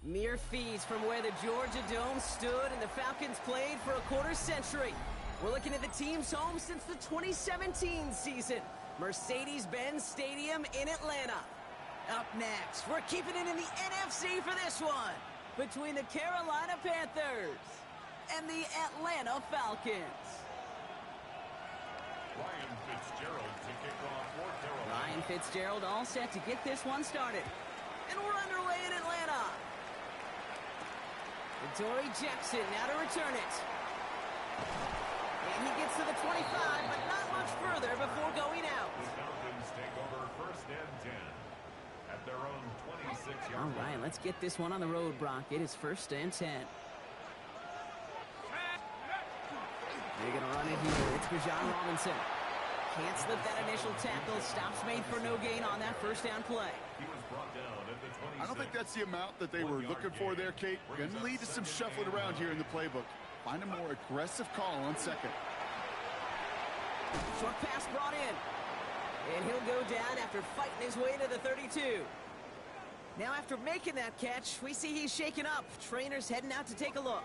Mere feet from where the Georgia Dome stood and the Falcons played for a quarter century. We're looking at the team's home since the 2017 season, Mercedes-Benz Stadium in Atlanta. Up next, we're keeping it in the NFC for this one, between the Carolina Panthers and the Atlanta Falcons. Ryan Fitzgerald to kick off for Carolina. Ryan Fitzgerald all set to get this one started. And we're underway in Atlanta. Dory Jackson now to return it. And he gets to the 25, but not much further before going out. The Falcons take over first and 10 at their own 26-yard All right, let's get this one on the road, Brock. It is first and 10. They're going to run it here. It's Bijan Robinson. Can't slip that initial tackle. Stops made for no gain on that first down play. He was brought down at the 26. I don't think that's the amount that they were looking for there, Kate. Going to lead to some shuffling around here in the playbook. Find a more aggressive call on second. Short pass brought in. And he'll go down after fighting his way to the 32. Now after making that catch, we see he's shaken up. Trainers heading out to take a look.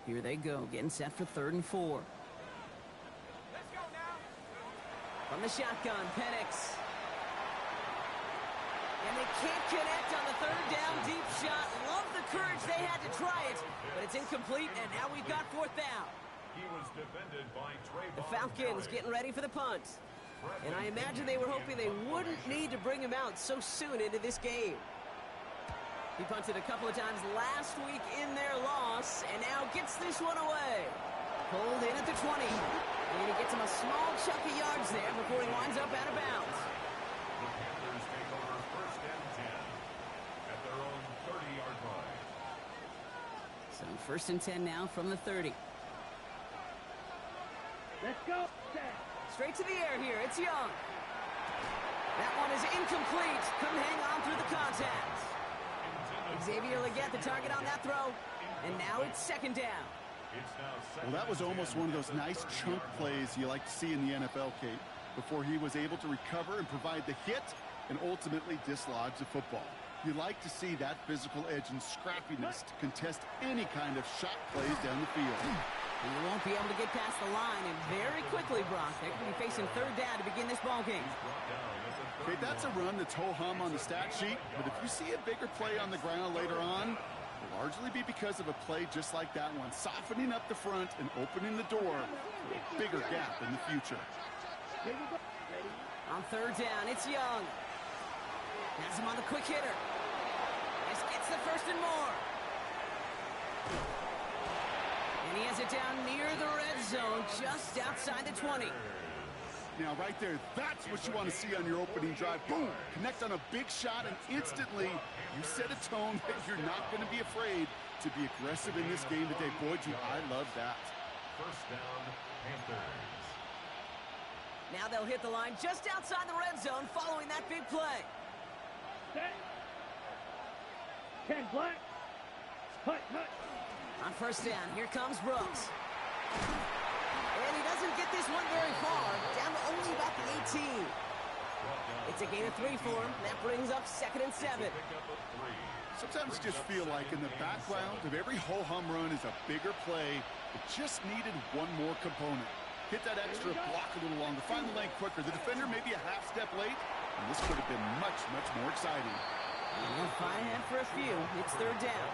Here they go, getting set for 3rd and 4. From the shotgun, Penix. And they can't connect on the 3rd down deep shot. Love the courage they had to try it, but it's incomplete, and now we've got 4th down. He was defended by Trayvon The Falcons getting ready for the punt. And I imagine they were hoping they wouldn't need to bring him out so soon into this game. He punted a couple of times last week in their loss, and now gets this one away. Pulled in at the 20. And he gets him a small chunk of yards there before he winds up out of bounds. The Panthers take over first and 10 at their own 30-yard line. So first and 10 now from the 30. Let's go. Straight to the air here. It's Young. That one is incomplete. Couldn't hang on through the contact. Xavier Legette the target on that throw. And now it's 2nd down. Well, that was almost one of those nice chunk plays you like to see in the NFL, Kate, before he was able to recover and provide the hit and ultimately dislodge the football. You like to see that physical edge and scrappiness to contest any kind of shot plays down the field. He won't be able to get past the line, and very quickly, Brock, they're going to be facing 3rd down to begin this ball game. Okay, that's a run that's ho-hum on the stat sheet, but if you see a bigger play on the ground later on, it'll largely be because of a play just like that one, softening up the front and opening the door for a bigger gap in the future. On 3rd down, it's Young. Has him on the quick hitter. This gets the 1st and more. And he has it down near the red zone, just outside the 20. Now, right there, that's what you want to see on your opening drive. Boom! Connect on a big shot, and instantly you set a tone that you're not going to be afraid to be aggressive in this game today. Boy, do I love that. First down, Panthers. Now they'll hit the line just outside the red zone following that big play. Set. 10 black. Hut. On 1st down, here comes Brooks. And he doesn't get this one very far, down to only about the 18. It's a gain of 3 for him. That brings up 2nd and 7. Sometimes you just feel like in the background of every ho-hum run is a bigger play that just needed one more component. Hit that extra block a little longer, find the lane quicker. The defender may be a half step late, and this could have been much, much more exciting. And they'll find ahead for a few. It's 3rd down.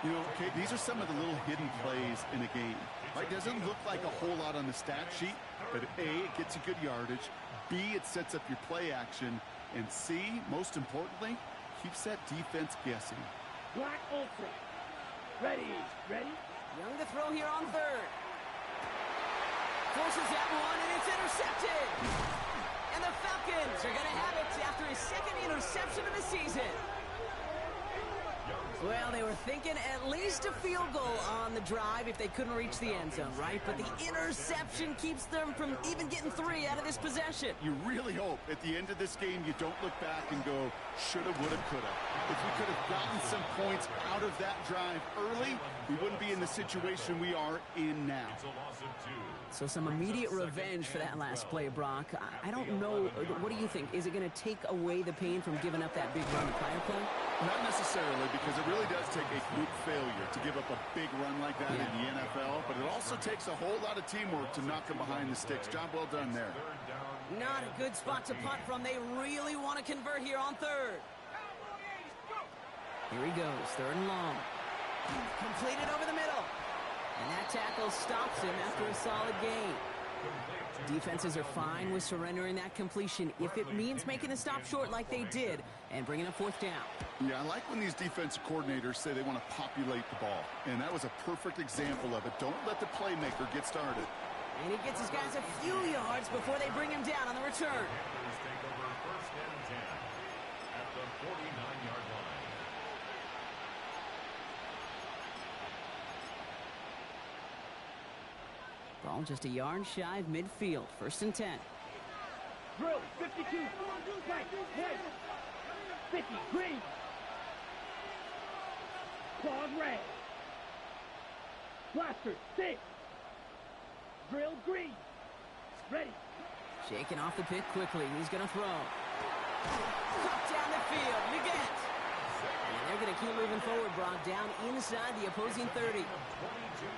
You know, Kate, these are some of the little hidden plays in a game. Right? Doesn't look like a whole lot on the stat sheet, but A, it gets you good yardage. B, it sets up your play action. And C, most importantly, keeps that defense guessing. Black ultra. Ready. Young to throw here on 3rd. Forces that one, and it's intercepted. And the Falcons are going to have it after his 2nd interception of the season. Well, they were thinking at least a field goal on the drive if they couldn't reach the end zone, right? But the interception keeps them from even getting 3 out of this possession. You really hope at the end of this game you don't look back and go, shoulda, woulda, coulda. If we could have gotten some points out of that drive early, we wouldn't be in the situation we are in now. So some immediate revenge for that last play, Brock. I don't know. What do you think? Is it going to take away the pain from giving up that big run the prior play? Not necessarily, because it really does take a group failure to give up a big run like that in the NFL, but it also takes a whole lot of teamwork to knock them behind the sticks. Job well done there. Not a good spot to punt from. They really want to convert here on third. Here he goes, third and long. Completed over the middle. And that tackle stops him after a solid gain. Defenses are fine with surrendering that completion if it means making a stop short like they did and bringing a fourth down. Yeah, I like when these defensive coordinators say they want to populate the ball. And that was a perfect example of it. Don't let the playmaker get started. And he gets his guys a few yards before they bring him down on the return. Panthers take over first and 10 at the 49-yard line. Ball just a yard shy of midfield. First and 10. Drill, 52. Right, right. 50, green. Claws red. Blaster, 6. Drill, green. Ready. Shaking off the pick quickly. He's going to throw. Cut down the field. Miguel. And they're going to keep moving forward, Brock, down inside the opposing 30.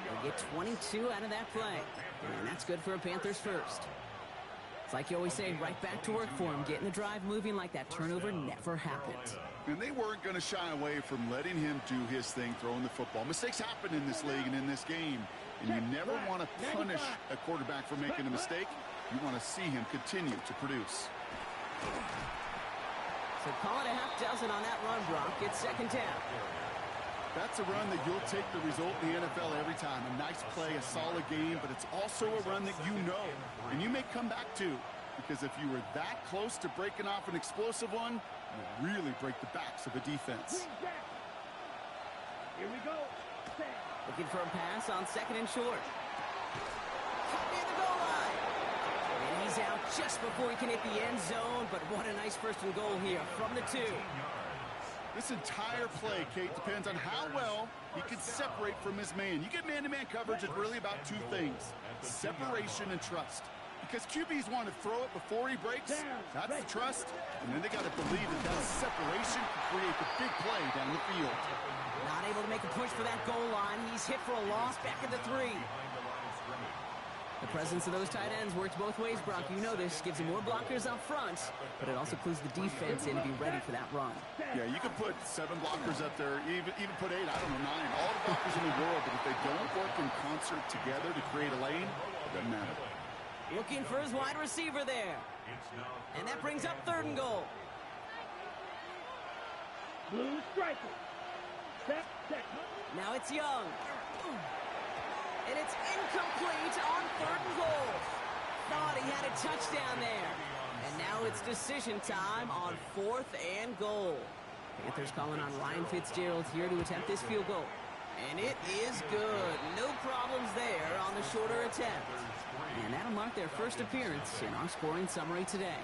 They'll get 22 out of that play. And that's good for a Panthers first. It's like you always say, right back to work for him, getting the drive moving like that turnover never happened. And they weren't going to shy away from letting him do his thing, throwing the football. Mistakes happen in this league and in this game. And you never want to punish a quarterback for making a mistake. You want to see him continue to produce. So call it a half dozen on that run, Brock. It's second down. That's a run that you'll take the result in the NFL every time. A nice play, a solid game, but it's also a run that you know. And you may come back to, because if you were that close to breaking off an explosive one, you really break the backs of a defense. Here we go. Looking for a pass on second and short. Caught near the goal line. And he's out just before he can hit the end zone, but what a nice first and goal here from the 2. This entire play, Kate, depends on how well he can separate from his man. You get man-to-man coverage, it's really about two things, separation and trust. Because QBs want to throw it before he breaks, that's the trust, and then they got to believe that that separation can create the big play down the field. Not able to make a push for that goal line. He's hit for a loss back at the 3. The presence of those tight ends works both ways, Brock. You know this. Gives him more blockers up front, but it also clues the defense in to be ready for that run. Yeah, you can put 7 blockers up there, even put 8, I don't know, 9, all the blockers in the world, but if they don't work in concert together to create a lane, it doesn't matter. Looking for his wide receiver there. And that brings up third and goal. Blue striker. Step. Now it's Young. And it's incomplete on third and goal. Thought he had a touchdown there. And now it's decision time on fourth and goal. Panthers calling on Ryan Fitzgerald here to attempt this field goal. And it is good. No problems there on the shorter attempt. And that'll mark their first appearance in our scoring summary today.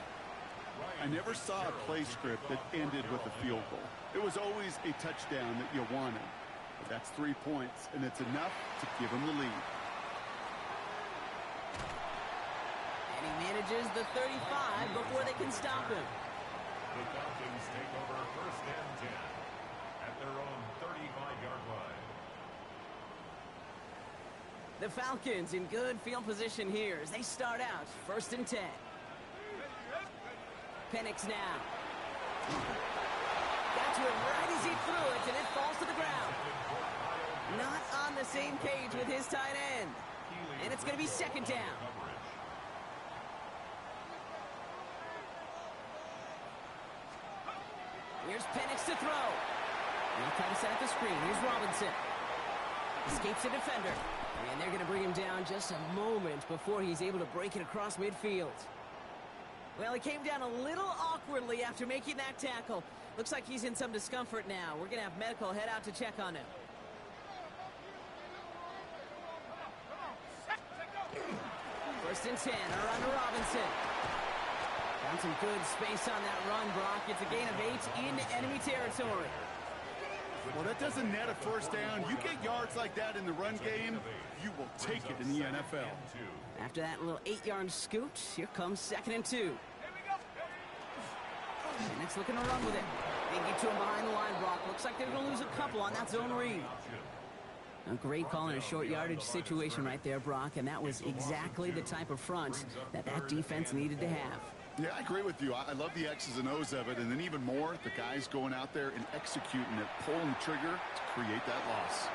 I never saw a play script that ended with a field goal. It was always a touchdown that you wanted. But that's 3 points, and it's enough to give them the lead. And he manages the 35 before they can stop him. The Falcons take over first and 10 at their own 35-yard line. The Falcons in good field position here as they start out first and 10. Penix now. Got to him right as he threw it, and it falls to the ground. Not on the same page with his tight end. And it's going to be second down. Here's Penix to throw. And he'll try to set up the screen. Here's Robinson. Escapes the defender. And they're going to bring him down just a moment before he's able to break it across midfield. Well, he came down a little awkwardly after making that tackle. Looks like he's in some discomfort now. We're going to have medical head out to check on him. First and 10, around to Robinson. Found some good space on that run, Brock. It's a gain of 8 in enemy territory. Well, that doesn't net a first down. You get yards like that in the run game, you will take it in the NFL. After that little 8-yard scoot, here comes second and 2. Penix looking to run with it. They get to him behind the line, Brock. Looks like they're going to lose a couple on that zone read. A great call in a short yardage situation right there, Brock, and that was exactly the type of front that defense needed to have. Yeah, I agree with you. I love the X's and O's of it, and then even more, the guys going out there and executing it, pulling the trigger to create that loss.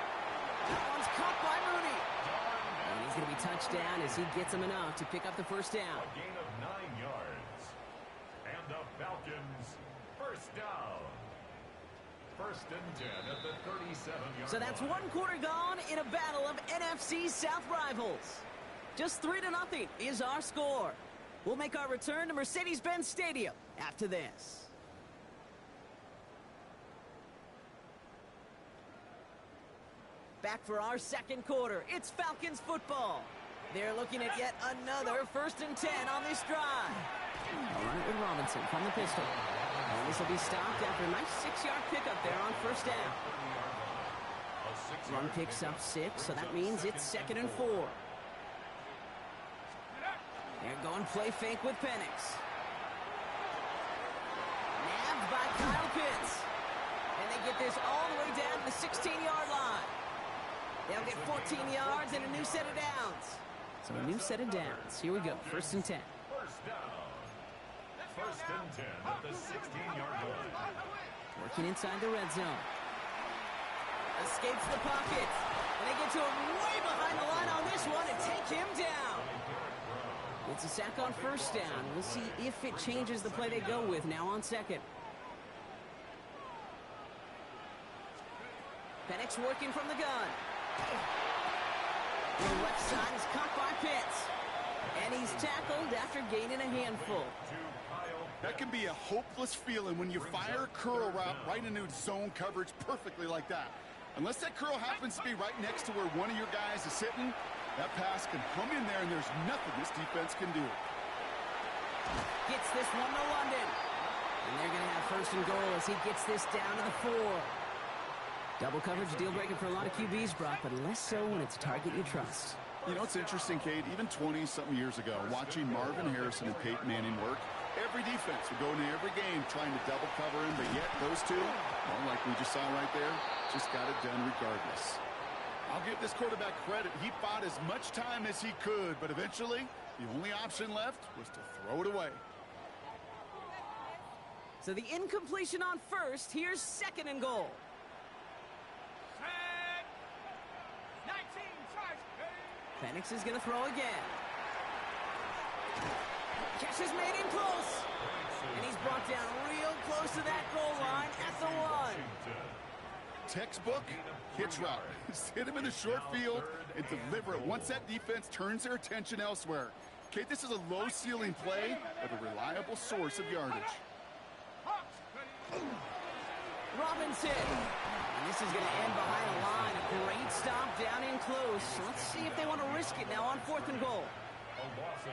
That one's caught by Mooney. And he's going to be touched down as he gets him enough to pick up the first down. A gain of 9 yards. And the Falcons first down. First and 10 at the 37-yard So that's line. one quarter gone in a battle of NFC South rivals. Just 3-0 is our score. We'll make our return to Mercedes-Benz Stadium after this. Back for our second quarter. It's Falcons football. They're looking at yet another first and 10 on this drive. They'll run it with Robinson from the pistol. And this will be stopped after a nice 6-yard pickup there on first down. Run picks up 6, so that means it's 2nd and 4. They're going play fake with Penix. Nabbed by Kyle Pitts. And they get this all the way down to the 16-yard line. They'll get 14 yards and a new set of downs. So a new set of downs. Here we go. First and 10. First down. First and 10 at the 16-yard line. Working inside the red zone. Escapes the pocket. And they get to him way behind the line on this one and take him down. It's a sack on first down. We'll see if it changes the play they go with now on second. Penix working from the gun. The left side is caught by Pitts. And he's tackled after gaining a handful. That can be a hopeless feeling when you fire a curl route right into zone coverage perfectly like that. Unless that curl happens to be right next to where one of your guys is sitting, that pass can come in there and there's nothing this defense can do. Gets this one to London. And they're going to have first and goal as he gets this down to the 4. Double coverage, deal breaker for a lot of QBs, Brock, but less so when it's a target you trust. You know, it's interesting, Kate, even 20-something years ago, watching Marvin Harrison and Peyton Manning work, every defense would go into every game trying to double cover him, but yet those two, well, like we just saw right there, just got it done regardless. I'll give this quarterback credit. He fought as much time as he could, but eventually, the only option left was to throw it away. So the incompletion on first, here's 2nd and goal. Penix is going to throw again. Catch is made in close. And he's brought down real close to that goal line at the 1. Textbook hitch route. Just hit him in the short field and deliver it once that defense turns their attention elsewhere. Kate, this is a low-ceiling play of a reliable source of yardage. Robinson. And this is going to end behind the line. A great stop down in close. Let's see if they want to risk it now on 4th and goal.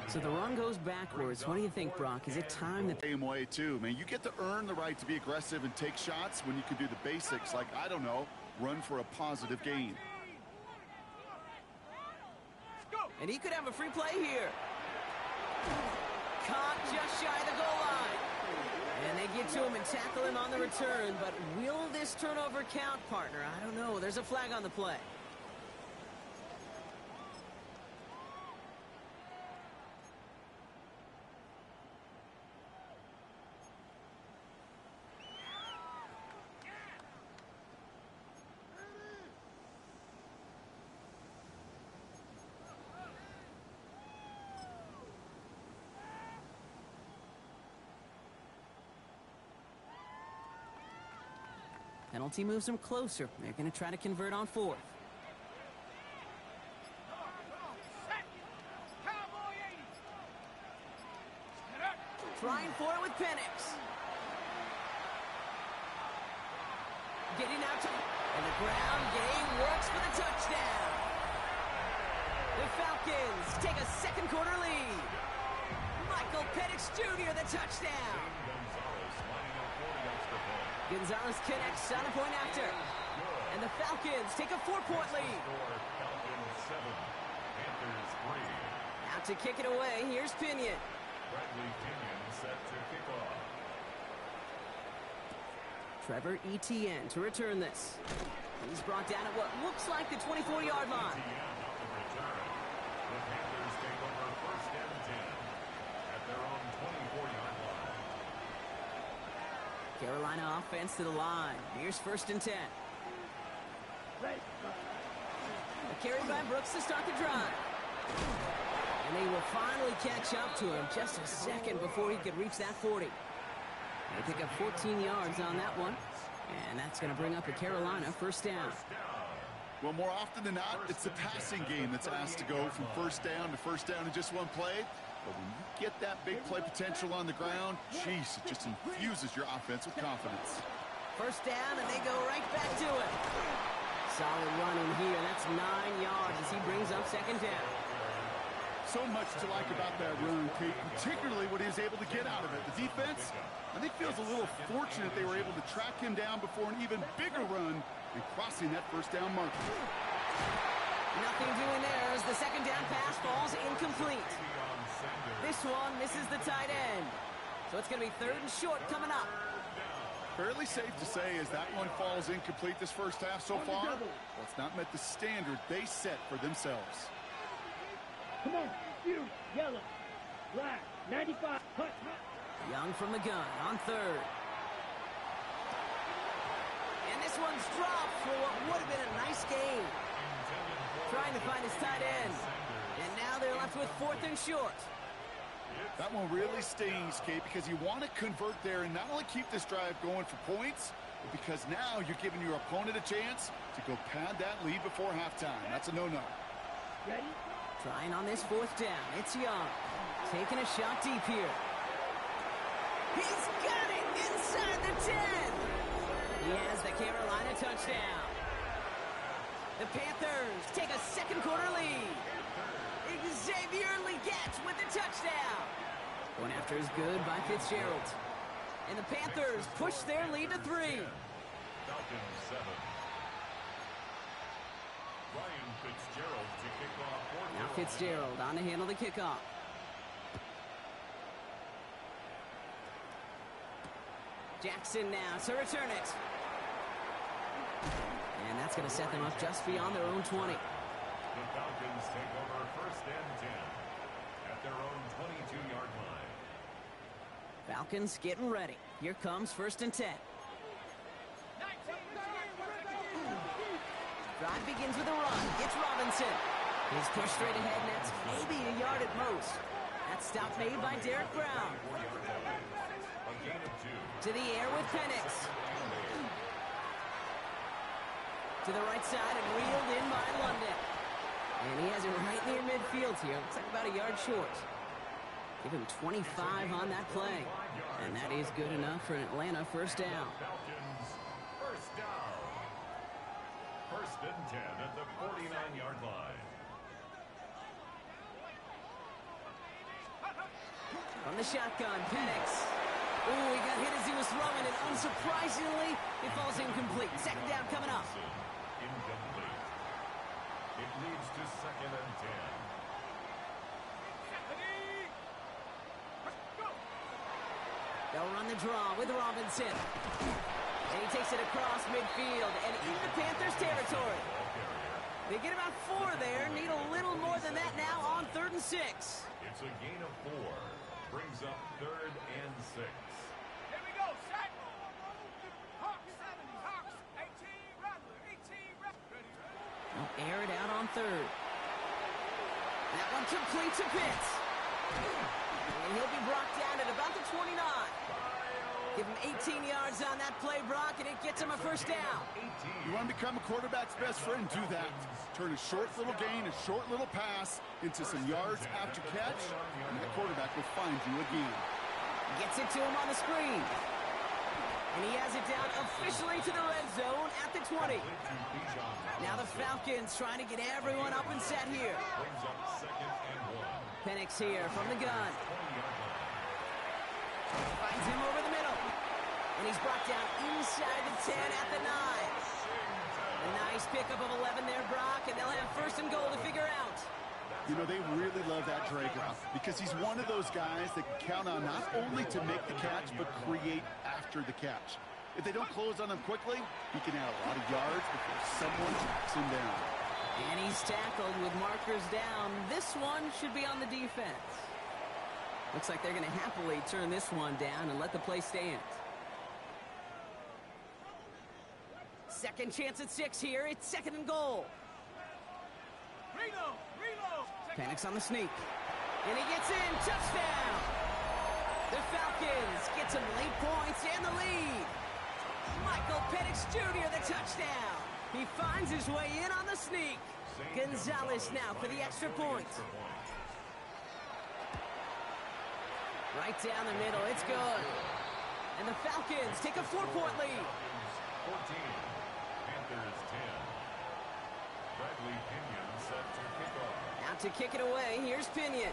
So the run goes backwards. What do you think, Brock? Is it time that... Same way, too, man. You get to earn the right to be aggressive and take shots when you can do the basics, like, I don't know, run for a positive gain. And he could have a free play here. Caught just shy of the goal line. And they get to him and tackle him on the return. But will this turnover count, partner? I don't know. There's a flag on the play. Penalty moves them closer. They're going to try to convert on 4th. Trying for it with Penix. Getting out to... And the ground game works for the touchdown. The Falcons take a second quarter lead. Michael Penix Jr. the touchdown. Gonzalez connects on a point after. And the Falcons take a 4-point lead. Out to kick it away, here's Pinion. Bradley Pinion set to kick off. Trevor Etienne to return this. He's brought down at what looks like the 24-yard line. The Panthers take over first and 10 at their own 24-yard line. Carolina offense to the line. Here's first and 10. Ready. A carry by Brooks to start the drive. And they will finally catch up to him just a second before he could reach that 40. They pick up 14 yards on that one. And that's going to bring up a Carolina first down. Well, more often than not, it's the passing game that's asked to go from first down in just one play. But when you get that big play potential on the ground, geez, it just infuses your offense with confidence. First down, and they go right back to it. Solid run in here. That's 9 yards as he brings up second down. So much to like about that run, Kate, particularly what he was able to get out of it. The defense, I think, feels a little fortunate they were able to track him down before an even bigger run and crossing that first down marker. Nothing doing there as the second down pass falls incomplete. This one misses the tight end. So it's going to be third and short coming up. Fairly safe to say as that one falls incomplete this first half so far, well, it's not met the standard they set for themselves. Come on, you, yellow, black, 95, hut. Young from the gun on third. And this one's dropped for what would have been a nice game. Trying to find his tight end. And now they're left with fourth and short. That one really stings, Kate, because you want to convert there and not only keep this drive going for points, but because now you're giving your opponent a chance to go pad that lead before halftime. That's a no-no. Ready? Trying on this fourth down. It's Young. Taking a shot deep here. He's got it inside the 10. He has the Carolina touchdown. The Panthers take a second quarter lead. Xavier Legette with the touchdown. Going after is good by Fitzgerald. And the Panthers push their lead to 3. Falcons 7. Ryan Fitzgerald to kick off for Now Fitzgerald on to handle the kickoff. Jackson now to return it. And that's going to set them up just beyond their own 20. The Falcons take over first and 10 at their own 22-yard line. Falcons getting ready. Here comes first and 10. Drive begins with a run. It's Robinson. He's pushed straight ahead, and that's maybe a yard at most. That stop made by Derek Brown. A gain of 2. To the air with Penix. To the right side and reeled in by London. And he has it right near midfield here. Looks like about a yard short. Give him 25 on that play. And that is good enough for an Atlanta first down. Falcons first down. First and 10 at the 49-yard line. From the shotgun, Penix. Ooh, he got hit as he was throwing, and unsurprisingly, it falls incomplete. Second down coming up. Incomplete. It leads to second and 10. They'll run the draw with Robinson. And he takes it across midfield and into Panthers territory. They get about 4 there. Need a little more than that now on 3rd and 6. It's a gain of 4. Brings up 3rd and 6. Here we go, set. Hawks, 18, run, 18, run. They'll air it out on 3rd. That one complete to Pitts. And he'll be brought down at about the 29. Give him 18 yards on that play, Brock, and it gets him a first down. You want to become a quarterback's best friend, do that. Turn a short little gain, a short little pass into some yards after catch, and that quarterback will find you again. Gets it to him on the screen. And he has it down officially to the red zone at the 20. Now the Falcons trying to get everyone up and set here. Brings up second and 1. Penix here from the gun. Finds him over the middle. And he's brought down inside the 10 at the 9. A nice pickup of 11 there, Brock, and they'll have first and goal to figure out. You know, they really love that Drager because he's one of those guys that can count on not only to make the catch, but create after the catch. If they don't close on him quickly, he can add a lot of yards before someone tracks him down. And he's tackled with markers down. This one should be on the defense. Looks like they're going to happily turn this one down and let the play stand. Second chance at 6 here. It's 2nd and goal. Reload! Reload! Panics on the sneak. And he gets in. Touchdown! The Falcons get some late points and the lead. Michael Penix Jr. the touchdown. He finds his way in on the sneak. Gonzalez now for the extra point. Right down the middle. It's good. And the Falcons take a 4-point lead. 14. Panthers 10. Bradley Pinion set to kick off. Out to kick it away. Here's Pinion.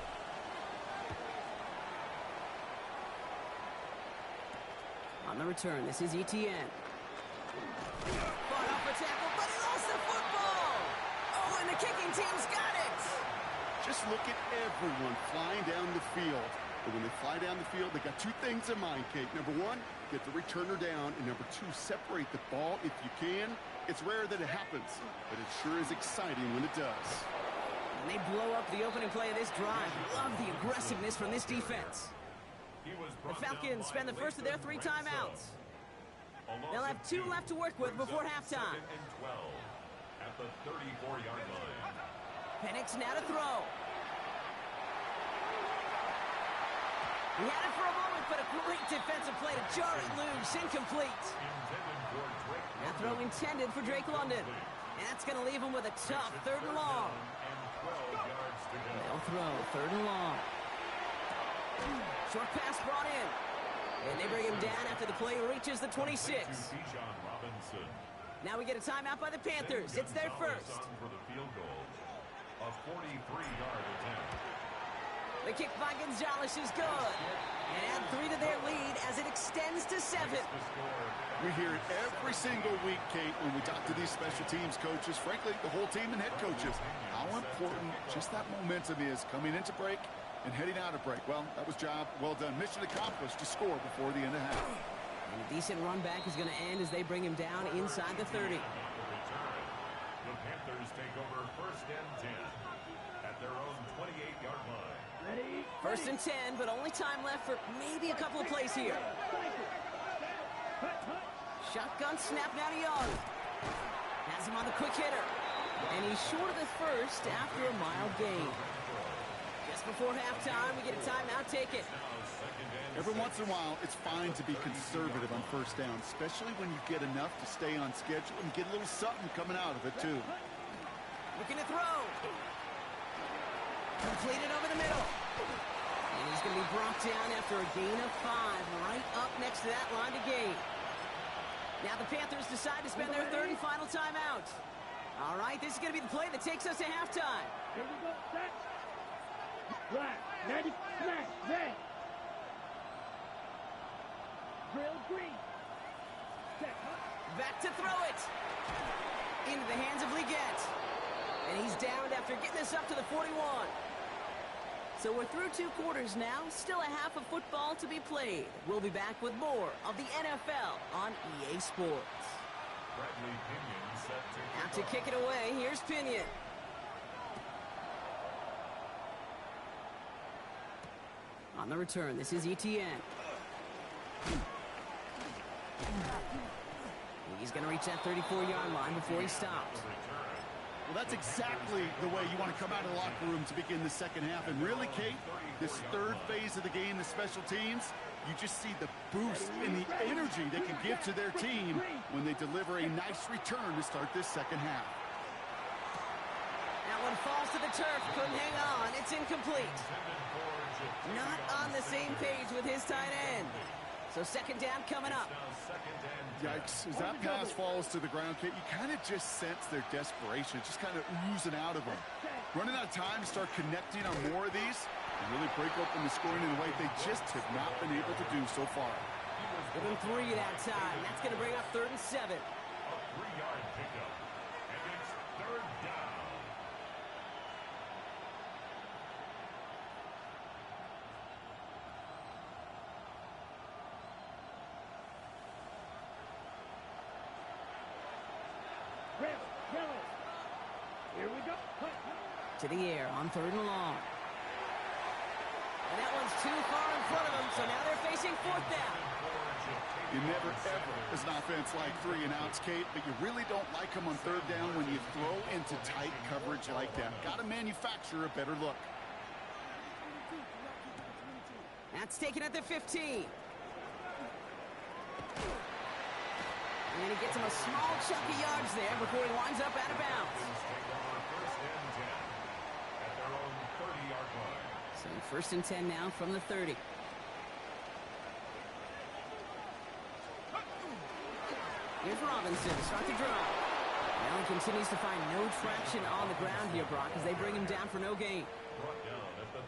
On the return, this is Etienne. Fought off a tackle, but he lost the football. Oh, and the kicking team's got it. Just look at everyone flying down the field. But when they fly down the field, they got 2 things in mind, Kate. Number 1, get the returner down. And number 2, separate the ball if you can. It's rare that it happens, but it sure is exciting when it does. And they blow up the opening play of this drive. Love the aggressiveness from this defense. The Falcons spend the first of their 3 timeouts. They'll have 2 left to work with before halftime. 2nd and 12 at the 34-yard line. Penix now to throw. He had it for a moment, but a great defensive play to jar it loose. Incomplete. That throw intended for Drake London. And that's going to leave him with a tough 3rd and long. They'll throw 3rd and long. Short pass brought in. And they bring him down after the play reaches the 26. Now we get a timeout by the Panthers. It's their first. For the field goal. A 43-yard attempt. The kick by Gonzalez is good. And add 3 to their lead as it extends to 7. We hear it every single week, Kate, when we talk to these special teams coaches, frankly, the whole team and head coaches, how important just that momentum is coming into break and heading out of break. Well, that was job well done. Mission accomplished to score before the end of half. And a decent run back is going to end as they bring him down inside the 30. The Panthers take over 1st and 10 at their own 28-yard line. Ready? 1st and 10, but only time left for maybe a couple of plays here. Shotgun snap now to Young. Has him on the quick hitter. And he's short of the first after a mild gain. Just before halftime, we get a timeout. Take it. Every once in a while, it's fine to be conservative on 1st down, especially when you get enough to stay on schedule and get a little something coming out of it, too. Looking to throw. Completed over the middle. And he's going to be brought down after a gain of 5, right up next to that line to gain. Now the Panthers decide to spend their 3rd and final timeout. All right, this is going to be the play that takes us to halftime. Here we go. Set. Black. 90. Smash. Red. Drill green. Set. Back to throw it. Into the hands of Leggett. And he's downed after getting this up to the 41. So we're through 2 quarters now. Still a half of football to be played. We'll be back with more of the NFL on EA Sports. Bradley Pinion set to Out to kick it away. Here's Pinion. On the return, this is Etienne. He's going to reach that 34-yard line before he stops. Well, that's exactly the way you want to come out of the locker room to begin the second half. And really, Kate, this 3rd phase of the game, the special teams, you just see the boost in the energy they can give to their team when they deliver a nice return to start this second half. That one falls to the turf. Couldn't hang on. It's incomplete. Not on the same page with his tight end. So 2nd down coming up. Yikes. As that pass falls to the ground, Kate, you kind of just sense their desperation. It's just kind of oozing out of them. Running out of time to start connecting on more of these and really break open the scoring in a way they just have not been able to do so far. Give him 3 that time. That's going to bring up 3rd and 7. a 3-yard pickup. And it's 3rd down. To the air on 3rd and long. And that one's too far in front of them, so now they're facing 4th down. You never, ever, as an offense, like 3 and outs, Kate, but you really don't like them on 3rd down when you throw into tight coverage like that. Got to manufacture a better look. That's taken at the 15. And he gets him a small chunk of yards there before he winds up out of bounds. So 1st and 10 now from the 30. Here's Robinson to start the drive. Now he continues to find no traction on the ground here, Brock, as they bring him down for no gain.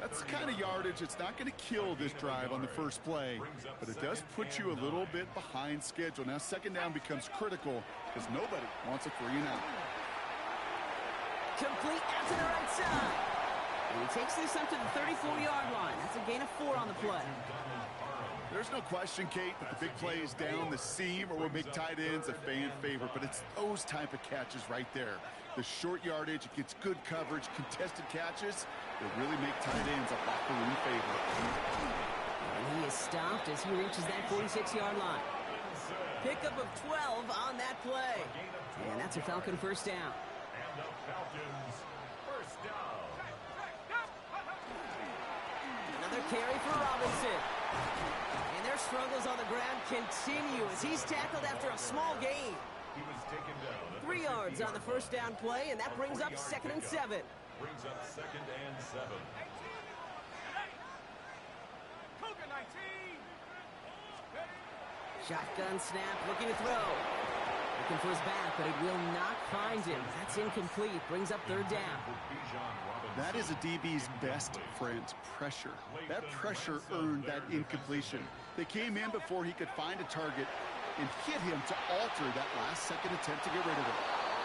That's the kind of yardage it's not going to kill this drive on the first play, but it does put you a little bit behind schedule. Now 2nd down becomes critical because nobody wants a 3 and out. Complete out to the right side. And he takes this up to the 34-yard line. That's a gain of 4 on the play. There's no question, Kate, that the big plays down the seam or with big tight ends a fan favorite, but it's those type of catches right there. The short yardage, it gets good coverage, contested catches that really make tight ends a locker room favorite. And he is stopped as he reaches that 46-yard line. Pickup of 12 on that play. And that's a Falcon 1st down. And the Falcons 1st down. Another carry for Robinson. And their struggles on the ground continue as he's tackled after a small gain. He was taken down. 3 yards on the 1st down play, and that brings up 2nd and 7. Brings up 2nd and 7. Cougar 19. Shotgun snap, looking to throw. Looking for his back, but it will not find him. That's incomplete. Brings up 3rd down. That is a DB's best friend, pressure. That pressure earned that incompletion. They came in before he could find a target and hit him to alter that last-second attempt to get rid of it.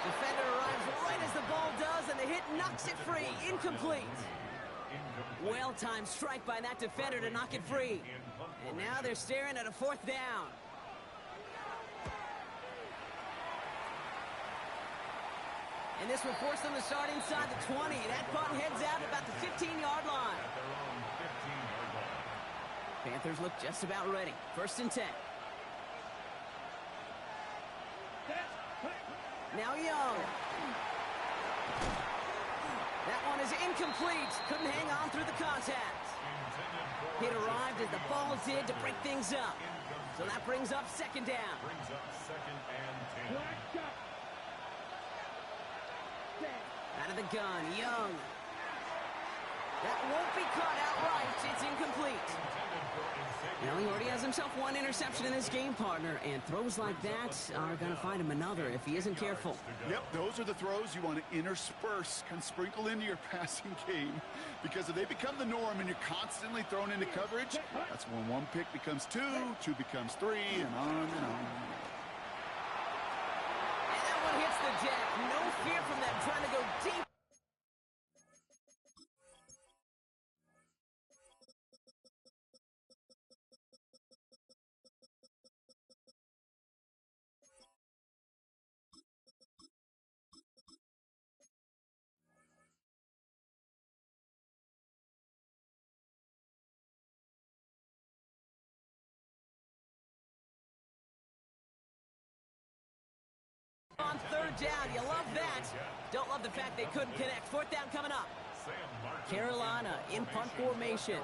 Defender arrives right as the ball does, and the hit knocks it free. Incomplete. Well-timed strike by that defender to knock it free. And now they're staring at a 4th down. And this will force them to start inside the 20. That punt heads out about the 15-yard line. Panthers look just about ready. 1st and 10. Now Young. That one is incomplete. Couldn't hang on through the contact. It arrived as the ball did to break things up. So that brings up 2nd down. Brings up 2nd and 10. Out of the gun, Young. That won't be caught outright. It's incomplete. Now he already has himself 1 interception in this game, partner, and throws like that are going to find him another if he isn't careful. Yep, those are the throws you want to intersperse, kind of sprinkle into your passing game, because if they become the norm and you're constantly thrown into coverage, that's when 1 pick becomes 2, 2 becomes 3, and on and on. And that one hits the deck. No fear from them trying to go deep. On 3rd down, you love that. Don't love the fact they couldn't connect. 4th down coming up. Carolina in punt formation.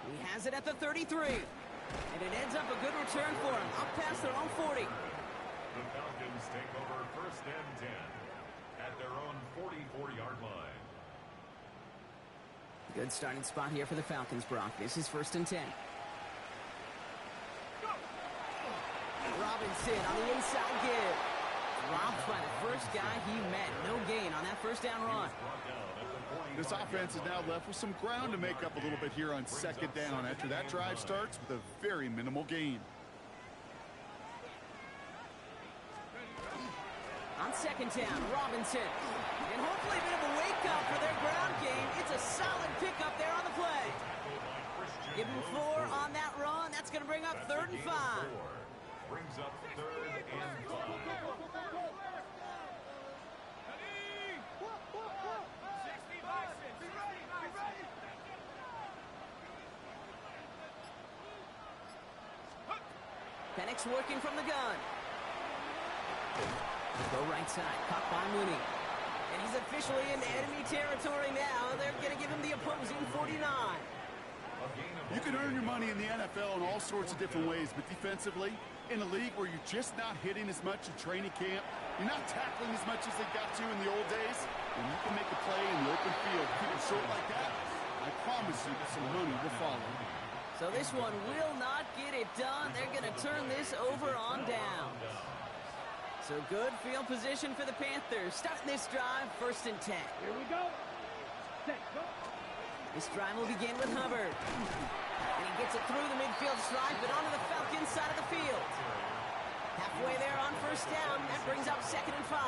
He has it at the 33. And it ends up a good return for him. Up past their own 40. The Falcons take over 1st and 10 at their own 44-yard line. Good starting spot here for the Falcons, Brock. This is 1st and 10. Robinson on the inside give. Dropped by the first guy he met. No gain on that 1st down run. This offense is now left with some ground to make up a little bit here on 2nd down after that drive starts with a very minimal gain. On 2nd down, Robinson. And hopefully a bit of a wake-up for their ground game. It's a solid pickup there on the play. Give him 4 on that run. That's going to bring up 3rd and 5. brings up 3rd and 5. Penix working from the gun. Go right side, caught by Mooney. And he's officially in enemy territory now. They're going to give him the opposing 49. You can earn your money in the NFL in all sorts of different ways, but defensively, in a league where you're just not hitting as much in training camp, you're not tackling as much as they got to in the old days, and you can make a play in the open field, keep it short like that, I promise you that some money will follow. So this one will not get it done. They're going to turn this over on down. So good field position for the Panthers. Starting this drive, 1st and 10. Here we go. Set, go. This drive will begin with Hubbard. And he gets it through the midfield stripe, but onto the Falcons side of the field. Halfway there on 1st down. That brings up 2nd and 5.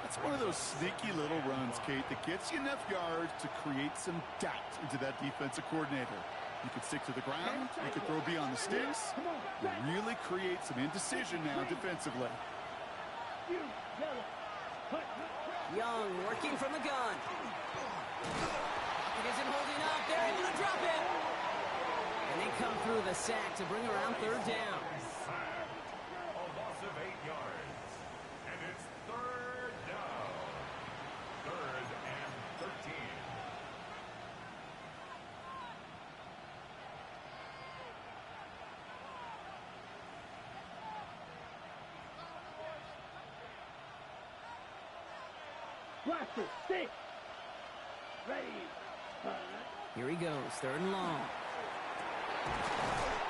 That's one of those sneaky little runs, Kate, that gets you enough yards to create some doubt into that defensive coordinator. You can stick to the ground, you can throw beyond the sticks, you really create some indecision now defensively. Young working from the gun. It isn't holding up. They're able to drop it. And they come through the sack to bring around 3rd down. A loss of 8 yards. And it's 3rd down. 3rd and 13. Blaster, stick. Ready. Here he goes, 3rd and long.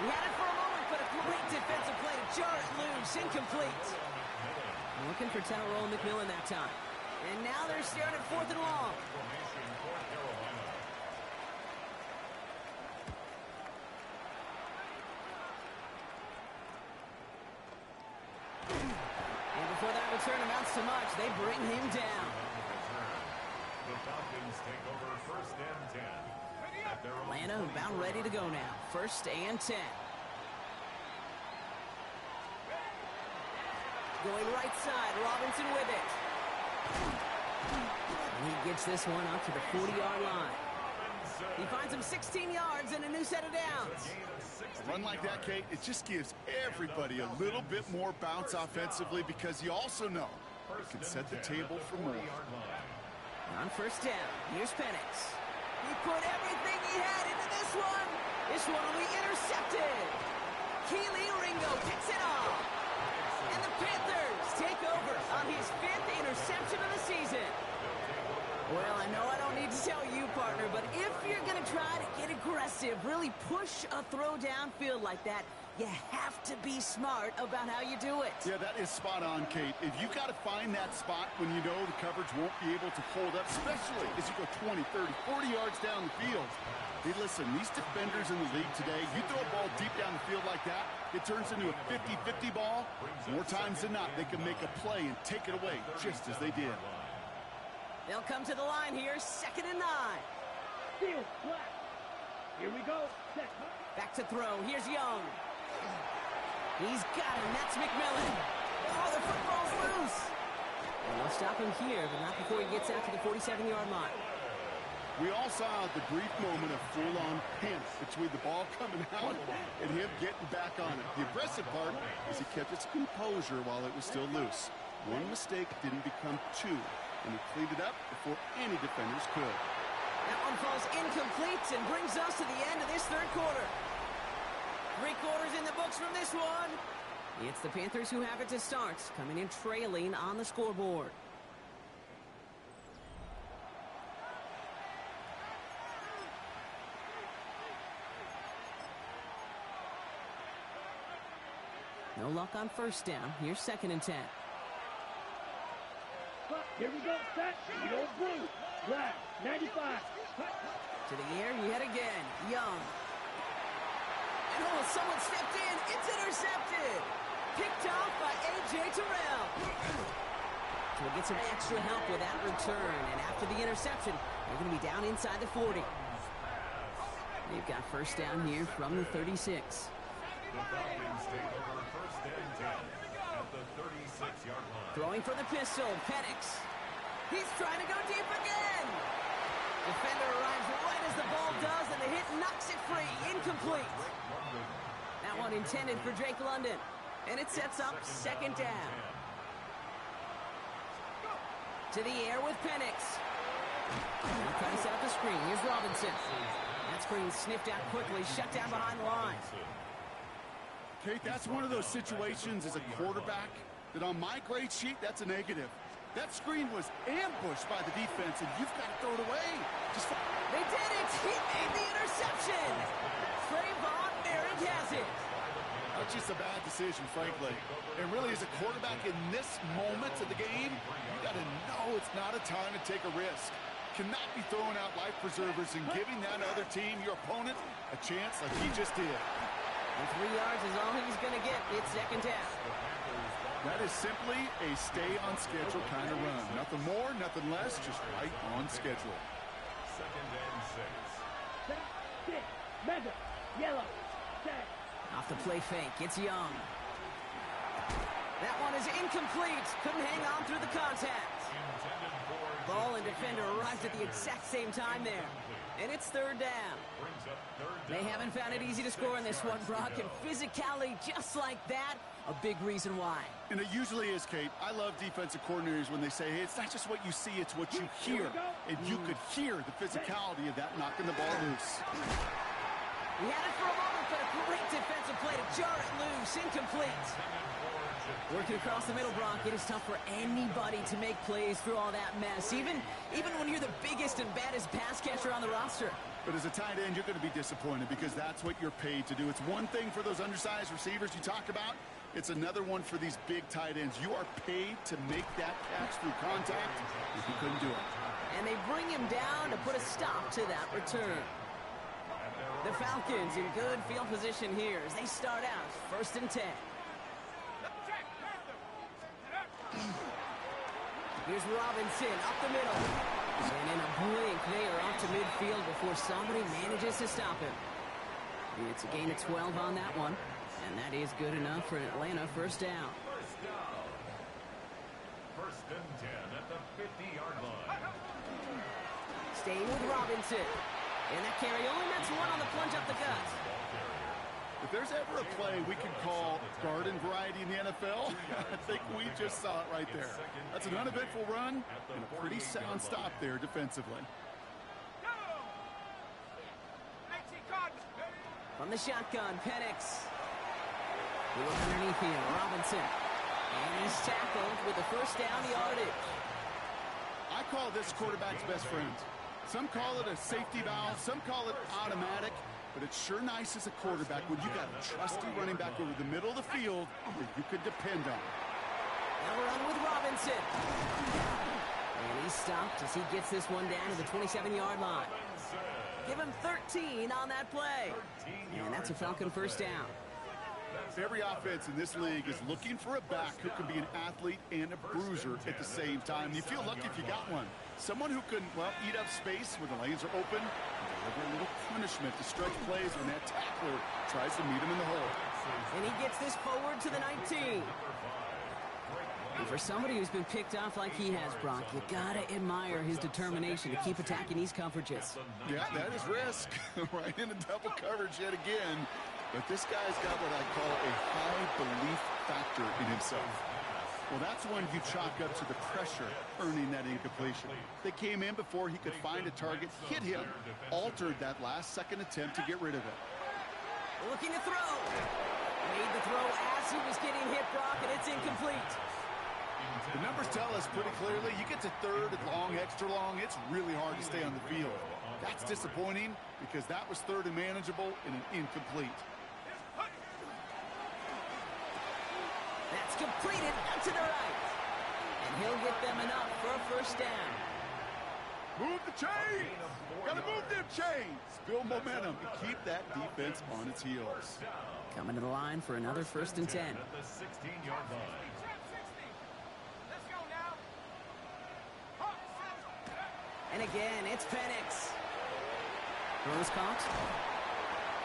He had it for a moment, but a great defensive play to jar it loose, incomplete. Looking for Tenorola McMillan that time. And now they're staring at 4th and long. And before that return amounts to much, they bring him down. The Falcons take over 1st and 10. At their own Atlanta about ready to go now. 1st and 10. Going right side, Robinson with it. And he gets this one up to the 40-yard line. He finds him 16 yards and a new set of downs. A run like that, Kate, it just gives everybody a little bit more bounce offensively because you also know it can set the table for more. On 1st down, here's Penix. He put everything he had into this one. This one will be intercepted. Kelee Ringo picks it off. And the Panthers take over on his 5th interception of the season. Well, I know I don't need to tell you, partner, but if you're going to try to get aggressive, really push a throw downfield like that, you have to be smart about how you do it. Yeah, that is spot on, Kate. If you've got to find that spot when you know the coverage won't be able to hold up, especially as you go 20, 30, 40 yards down the field. Hey, listen, these defenders in the league today, you throw a ball deep down the field like that, it turns into a 50-50 ball. More times than not, they can make a play and take it away, just as they did. They'll come to the line here, 2nd and 9. Field flat. Here we go. Set. Back to throw. Here's Young. He's got him. That's McMillan. Oh, the football's loose. And they'll stop him here, but not before he gets out to the 47-yard line. We all saw the brief moment of full-on panic between the ball coming out and him getting back on it. The impressive part is he kept his composure while it was still loose. One mistake didn't become two, and he cleaned it up before any defenders could. That one falls incomplete and brings us to the end of this 3rd quarter. 3 quarters in the books from this one. It's the Panthers who have it to start, coming in trailing on the scoreboard. No luck on 1st down. Here's 2nd and 10. Here we go. Set. We go blue. Black. 95. To the air, yet again. Young. And oh, someone stepped in. It's intercepted. Picked off by A.J. Terrell. So we'll get some extra help with that return. And after the interception, they're going to be down inside the 40. They've got 1st down here from the 36. The Falcons take over first and 10 at the 36-yard line. Throwing for the pistol, Penix. He's trying to go deep again. Defender arrives right as the ball does, and the hit knocks it free. Incomplete. That one intended for Drake London. And it sets up second down. To the air with Penix. Trying to set up the screen. Here's Robinson. That screen sniffed out quickly, shut down behind the line. Kate, that's one of those situations as a quarterback that on my grade sheet, that's a negative. That screen was ambushed by the defense, and you've got to throw it away. They did it! He made the interception! Trayvon Merritt has it. That's just a bad decision, frankly. And really, as a quarterback in this moment of the game, you got to know it's not a time to take a risk. Cannot be throwing out life preservers and giving that other team, your opponent, a chance like he just did. And 3 yards is all he's going to get. It's second down. That is simply a stay-on-schedule kind of run. Nothing more, nothing less, just right on schedule. Second and 6. Six. Mega. Yellow. Set. Off the play fake, it's Young. That one is incomplete. Couldn't hang on through the contact. Ball and defender arrived at the exact same time there. And it's third down. They haven't found it easy to score in this one, Brock. And physicality just like that, a big reason why. And it usually is, Kate. I love defensive coordinators when they say, hey, it's not just what you see, it's what you hear. And you could hear the physicality of that knocking the ball loose. He had it for a moment, but a great defensive play to jar it loose. Incomplete. Working across the middle, Brock, it is tough for anybody to make plays through all that mess, even when you're the biggest and baddest pass catcher on the roster. But as a tight end, you're going to be disappointed because that's what you're paid to do. It's one thing for those undersized receivers you talk about. It's another one for these big tight ends. You are paid to make that catch through contact if you couldn't do it. And they bring him down to put a stop to that return. The Falcons in good field position here as they start out first and 10. Here's Robinson up the middle. And in a blink, they are off to midfield before somebody manages to stop him. It's a gain of 12 on that one. And that is good enough for Atlanta first down. First and 10 at the 50-yard line. Staying with Robinson. And that carry only nets one on the plunge up the gut. If there's ever a play we can call garden variety in the NFL, I think we just saw it right there. That's an uneventful run and a pretty sound stop there defensively. From the shotgun, Penix. We look underneath him, Robinson. And he's tackled with the first down yardage. I call this quarterback's best friend. Some call it a safety valve, some call it automatic, but it's sure nice as a quarterback when you got a trusty running back over the middle of the field that you could depend on. Now we're on with Robinson. And he's stopped as he gets this one down to the 27-yard line. Give him 13 on that play. And that's a Falcon first down. Every offense in this league is looking for a back who can be an athlete and a bruiser at the same time. You feel lucky if you got one. Someone who can, well, eat up space when the lanes are open and deliver a little punishment to stretch plays when that tackler tries to meet him in the hole. And he gets this forward to the 19. And for somebody who's been picked off like he has, Brock, you gotta admire his determination to keep attacking these coverages. Yeah, that is risk. Right into double coverage yet again. But this guy's got what I call a high belief factor in himself. Well, that's when you chalk up to the pressure earning that incompletion. They came in before he could find a target, hit him, altered that last-second attempt to get rid of it. Looking to throw. Made the throw as he was getting hit, Brock, and it's incomplete. The numbers tell us pretty clearly, you get to third and long, extra long, it's really hard to stay on the field. That's disappointing because that was third and manageable and an incomplete. That's completed out to the right. And he'll get them enough for a first down. Move the chains! Gotta move them chains! Build momentum and keep that defense on its heels. Coming to the line for another first and 10. At the 16-yard line. And again, it's Penix. Throws caught.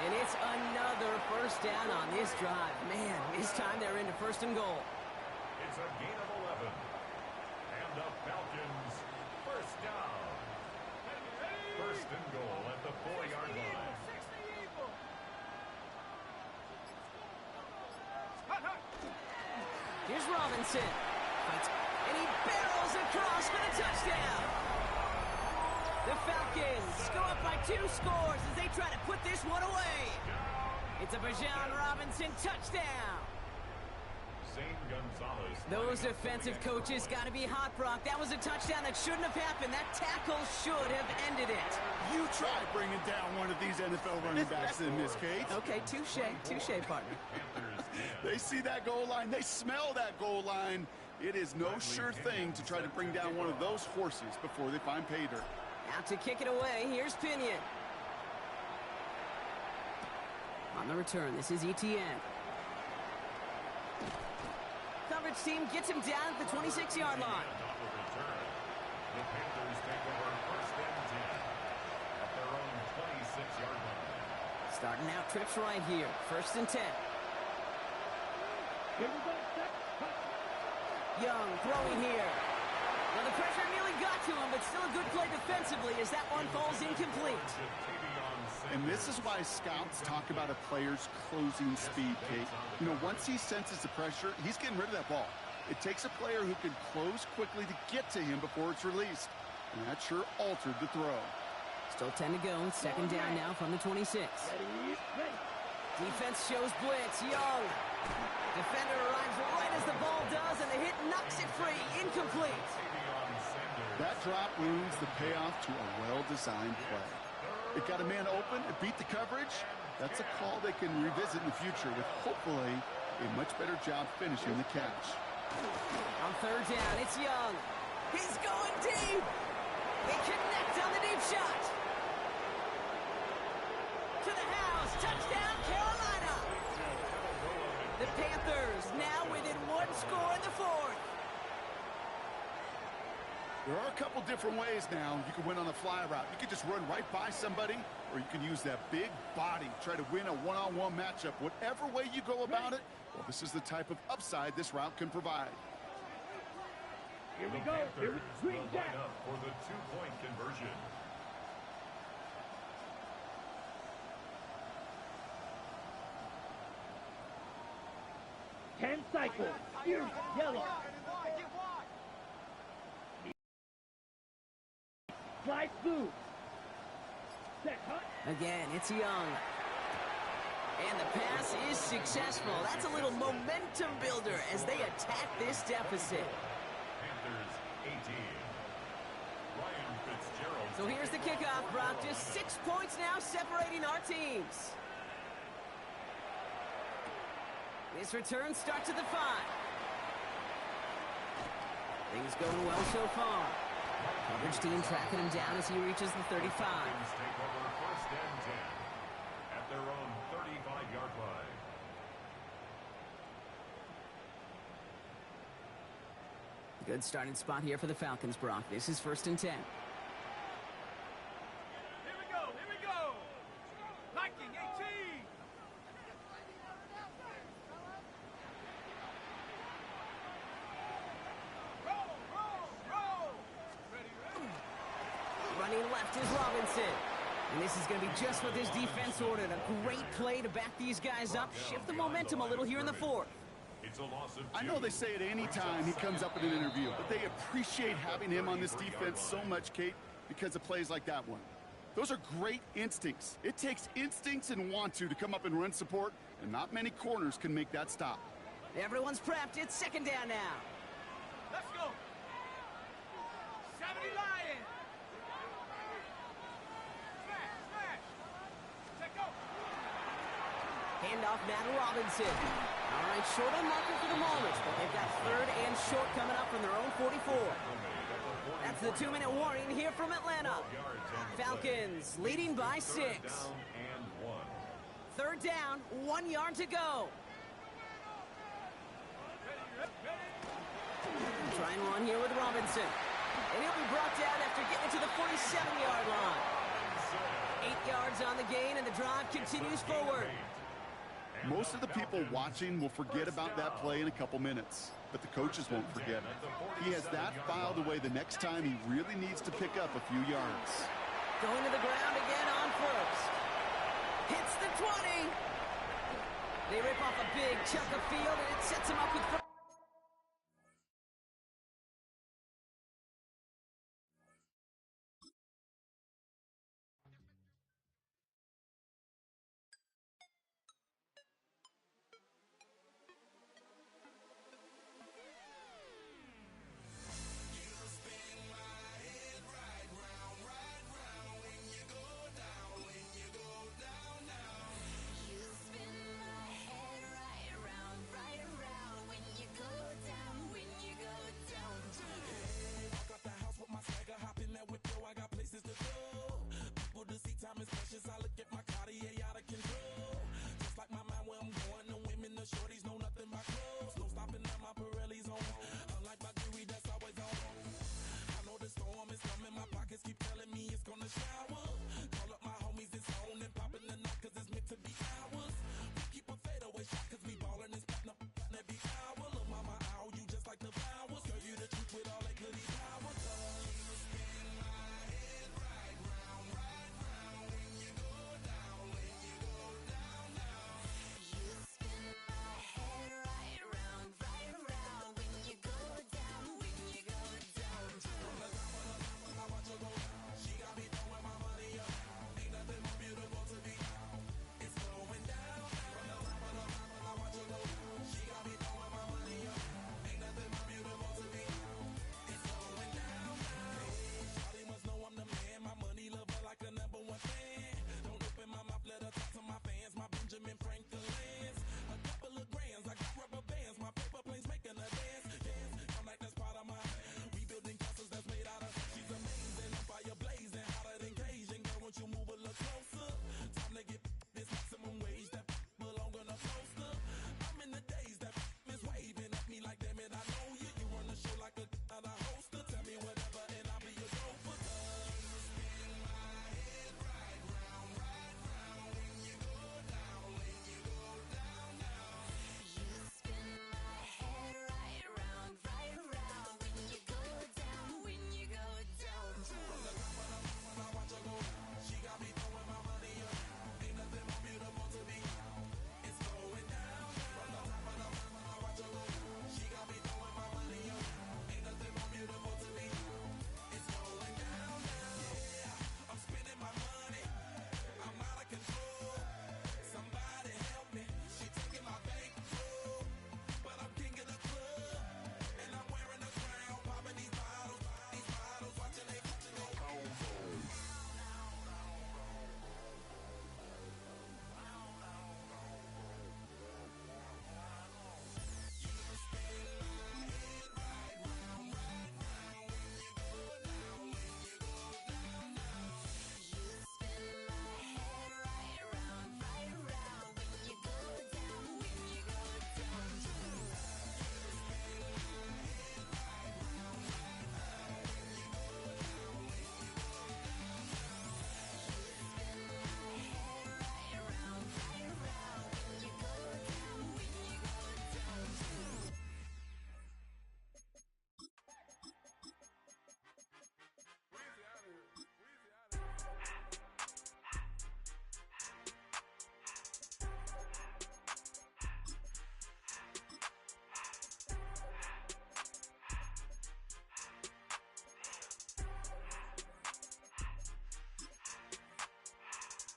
And it's another first down on this drive. Man, this time they're into first and goal. It's a gain of 11. And the Falcons first down. First and goal at the 4-yard line. Here's Robinson. And he barrels across for the touchdown. The Falcons go up by 2 scores as they try to put this one away. It's a Bijan Robinson touchdown. Those defensive coaches got to be hot, Brock. That was a touchdown that shouldn't have happened. That tackle should have ended it. You try bringing down one of these NFL running backs in this case. Okay, touche, partner. They see that goal line. They smell that goal line. It is no sure thing to try to bring down one of those horses before they find pay dirt. Out to kick it away. Here's Pinion. On the return, this is Etienne. Coverage team gets him down at the 26-yard line. The Panthers take over first and 10 at their own 26-yard line. Starting out trips right here. First and 10. Young throwing here. Now the pressure nearly got to him, but still a good play defensively as that one falls incomplete. And this is why scouts talk about a player's closing speed, Kate. You know, once he senses the pressure, he's getting rid of that ball. It takes a player who can close quickly to get to him before it's released. And that sure altered the throw. Still 10 to go. Second down now from the 26. Defense shows blitz. Young. Defender arrives right as the ball does, and the hit knocks it free. Incomplete. That drop ruins the payoff to a well-designed play. It got a man open, it beat the coverage. That's a call they can revisit in the future with hopefully a much better job finishing the catch. On third down, it's Young. He's going deep. They connect on the deep shot. To the house. Touchdown, Carolina. The Panthers now within 1 score in the 4th. There are a couple different ways now. You can win on a fly route. You can just run right by somebody, or you can use that big body, try to win a one-on-one matchup. Whatever way you go about it, well, this is the type of upside this route can provide. Here we go. Here we Will line up for the 2-point conversion. Ten cycles. Here's yellow. Slide through. Set hut. Again, it's Young. And the pass is successful. That's a little momentum builder as they attack this deficit. Panthers 18. Ryan Fitzgerald. So here's the kickoff, Brock. Just 6 points now separating our teams. This return starts at the 5. Things going well so far. Coverage team tracking him down as he reaches the 35. Falcons take over first and 10 at their own 35-yard line. Good starting spot here for the Falcons, Brock. This is first and 10. Here we go. Liking 18. Roll. Running left is Robinson. And this is going to be just what this defense ordered. A great play to back these guys up. Shift the momentum a little here in the 4th. It's a loss of 2. I know they say it any time he comes up in an interview, but they appreciate having him on this defense so much, Kate, because of plays like that one. Those are great instincts. It takes instincts and want to come up and run support, and not many corners can make that stop. Everyone's prepped. It's second down now. Let's go. 70 Lions. Smash. Take go. Handoff now to Robinson. All right, short on marker for the moment, but they've got third and short coming up from their own 44. That's the 2-minute warning here from Atlanta. Falcons leading by 6. Down and 1. Third down, 1 yard to go. Try and run here with Robinson. And he'll be brought down after getting to the 47-yard line. 8 yards on the gain, and the drive continues forward. Most of the people watching will forget about that play in a couple minutes, but the coaches won't forget it. He has that filed away the next time he really needs to pick up a few yards. Going to the ground again on first. Hits the 20. They rip off a big chunk of field, and it sets him up with...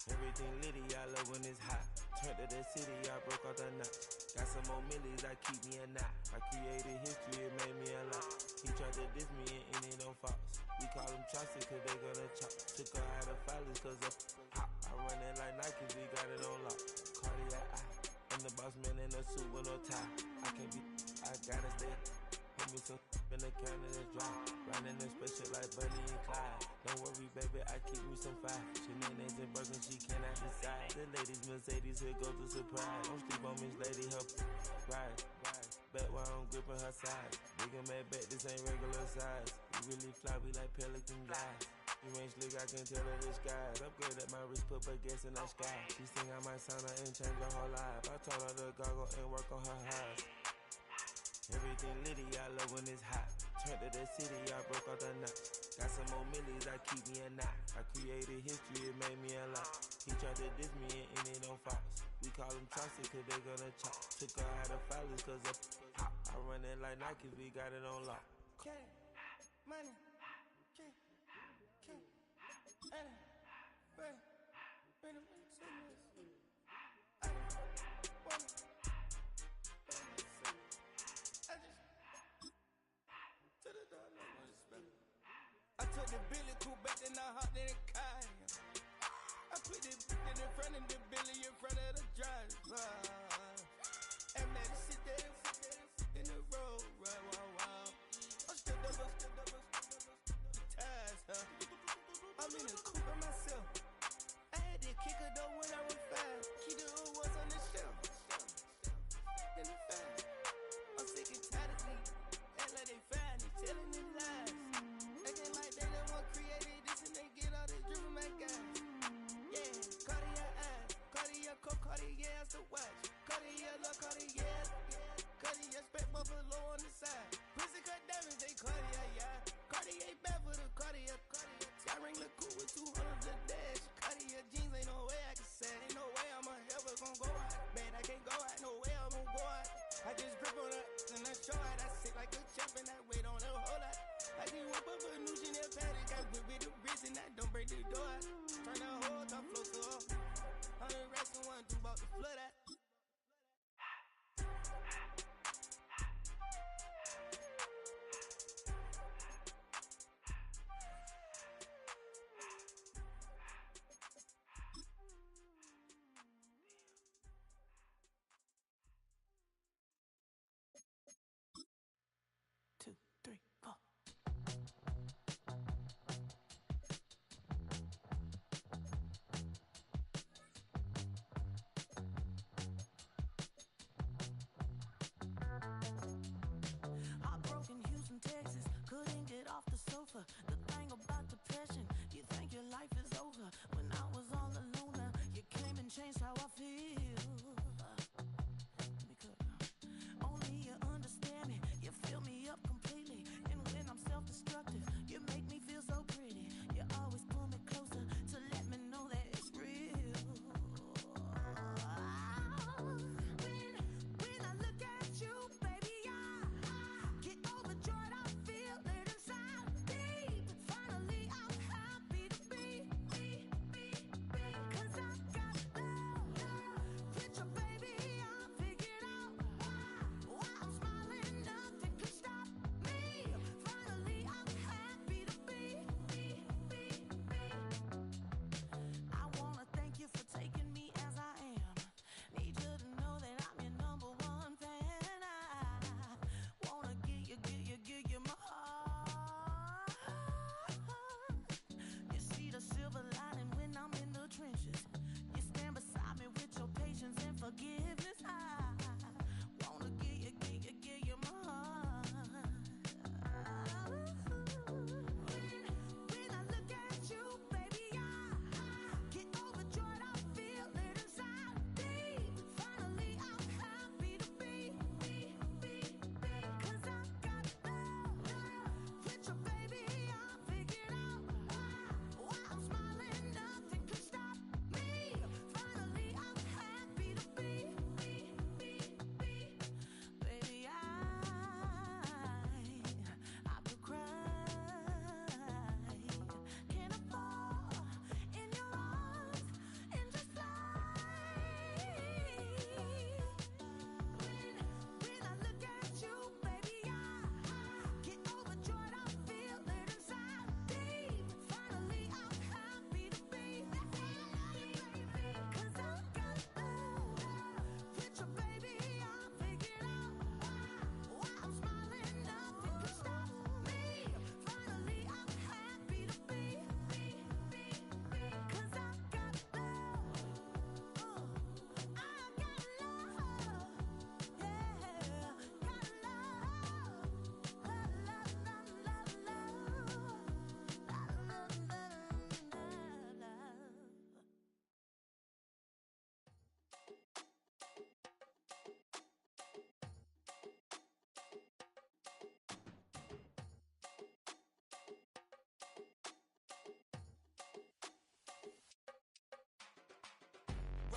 Everything litty, I love when it's hot. Turned to the city, I broke out the knot. Got some more millies, that keep me a knot. I created history, it made me a lot. He tried to diss me and it don't false. We call them chopsticks cause they gonna chop. Took her out of filers cause of pop. I run it like Nike, we got it on lock. Cardiac eye. I'm the boss man in a suit with no tie. I can't be, I gotta stay. Put me some in the counter that's dry. Riding in special like Bunny and Clyde. Don't worry, baby, I keep me some fire. Shenanigans and Birkin, she cannot decide. The ladies Mercedes, here goes the surprise. Don't sleep on Miss Lady, help ride. Bet while I'm gripping her side. Big and mad bet, this ain't regular size. We really fly, we like Pelican guys. You ain't slick, I can tell her the skies. Upgrade at my wrist, put baguettes in the sky. She think I might sign her and change her whole life. I told her to goggle and work on her eyes. Everything litty, I love when it's hot. Turned to the city, I broke all the knots. Got some more millies, I keep me a knot. I created history, it made me a lot. He tried to diss me and it on Fox. We call them Chaucer cause they gonna chop. Took her out of filers cause of pop. I run it like Nike, we got it on lock. Okay, money. I took the Billy cool back, then I hopped in the car. I put the in front of the Billy in front of the driver. And man, sit there in the road, right, wow. I'm still double, ties, huh? I'm in the coupe by myself. I had to kick her though when I was 5. Keep the old ones on the shelf. In the 5. I'm sick and tired of these. Act like they find it, telling them lies. Acting like they the one created this and they get all this drip from my guys. Yeah, Cartier eyes, Cartier coat, Cartier the watch. Cartier look, Cartier. Cartier spec buffalo on the side. Pussy cut diamonds, they Cartier, yeah. Cartier bad for the Cartier. Sky ring look cool with 200 the dash. Cartier jeans, ain't no way I can say. Ain't no way I'm ever gonna go out. Man, I can't go out, no way I'm gonna go out. I just grip on her and I show out. I sit like a champ and I wait on her whole lot. I just whip up a new Chanel paddock. I whip with the wrist and I don't break the door out. Turn the whole top floor to her. 100 racks and one, do about the flood out.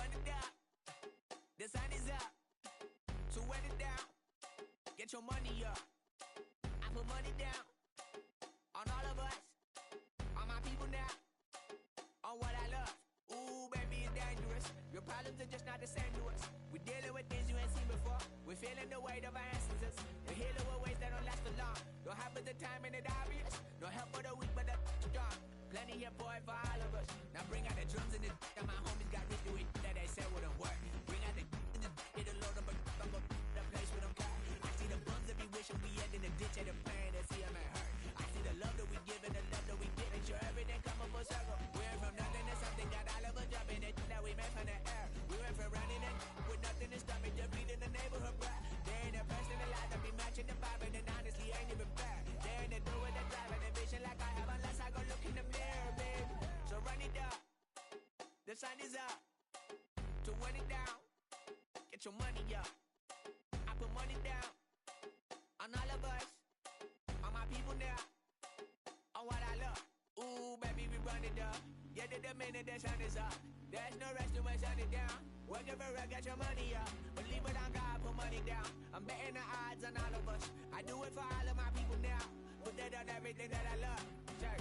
run it up. The sun is up. So wet it down. Get your money up. I put money down on all of us, on my people now, on what I love. Ooh, baby, it's dangerous. Your problems are just not the same to us. We're dealing with things you ain't seen before. We're feeling the weight of our ancestors. We're healing with ways that don't last for long. Don't have the time and it obvious. No help for the weak, but the strong. Plenty of boy for all of us. Now bring out the drums and the and my homies got rich with that they said wouldn't work. Bring out the and the get a load of a I'm go the place with them cut. I see the bums that be wishing we end in the ditch and the pain that see them ain't hurt. I see the love that we give and the love that we get. Make sure everything come up full circle. We went from nothing to something, got all of us jumping it that we made from the air. We went from running it with nothing to stop me, just beating the neighborhood bruh. They ain't the person alive that be matching the vibe, and then honestly ain't even fair. They ain't the do with the drive and the vision like I have unless I go look in the mirror, babe. So run it up, the sun is up. To run it down, get your money up. I put money down on all of us, on my people now, on what I love. Ooh, baby, we run it up. Yeah, the minute the sun is up, there's no rest to my sun it down. Work it for real, get your money up. Believe it on God, put money down. I'm betting the odds on all of us. I do it for all of my people now. Put that on everything that I love. Check.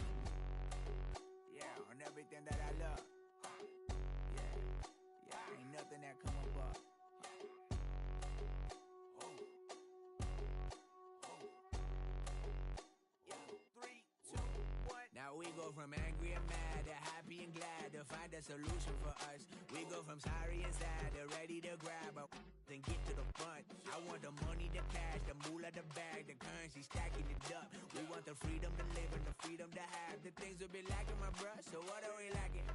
Yeah, on everything that I love. Yeah, ain't nothing that come up. Now we go from angry and mad to happy and glad to find a solution for us. We go from sorry and sad to ready to grab a then get to the front. I want the money, the cash, the moolah, the bag, the currency stacking it up. We want the freedom to live and the freedom to have the things we be lacking, my bruh. So what are we lacking?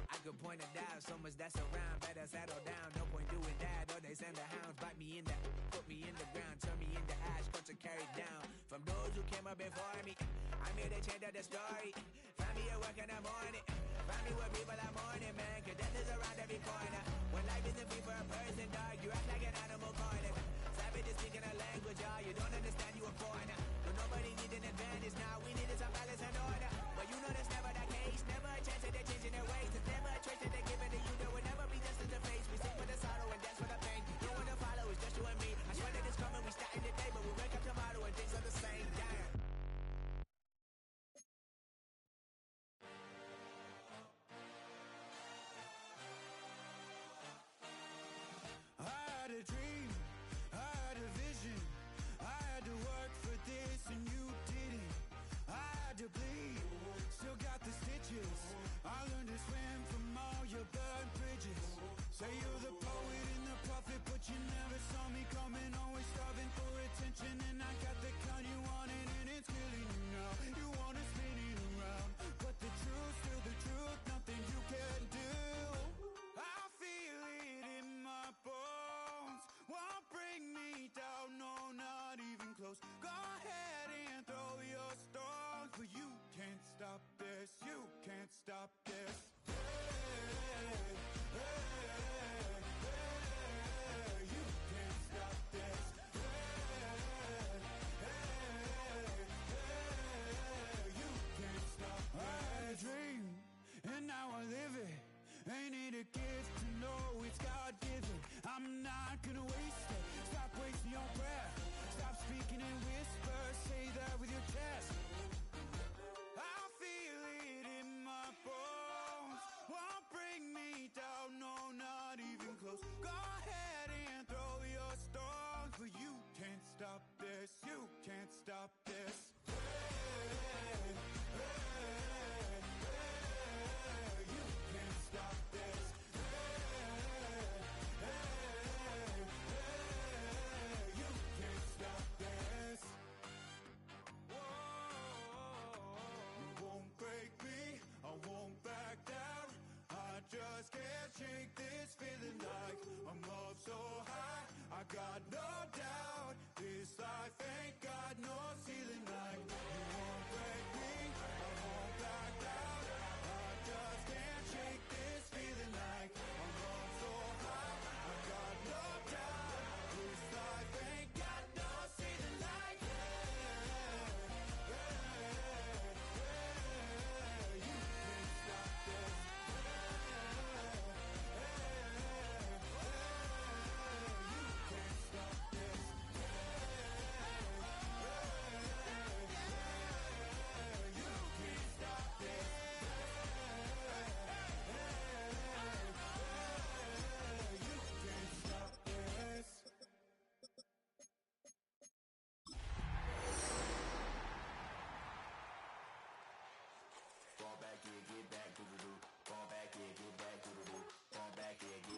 I could point it out, so much that's around. Better settle down, no point doing that. Or they send the hounds, bite me in the, put me in the ground, turn me into ash, cut to carry down. From those who came up before me, I'm here to change up the story. Find me at work in the morning. Find me where people are mourning, man. Cause death is around every corner. When life isn't free for a person, dog, you act like an animal corner. Savage is speaking a language, y'all. You don't understand, you a foreigner. But nobody needs an advantage now. We needed some balance and order. But you know that's never the case. Never a chance that they're changing their ways. There's never a choice that they're giving to you. There will never be justice to face. We sing for the sorrow and dance for the pain. No one to follow, it's just you and me. I swear that it's coming, we starting today. But we wake up tomorrow and things are the same. Damn. I had a dream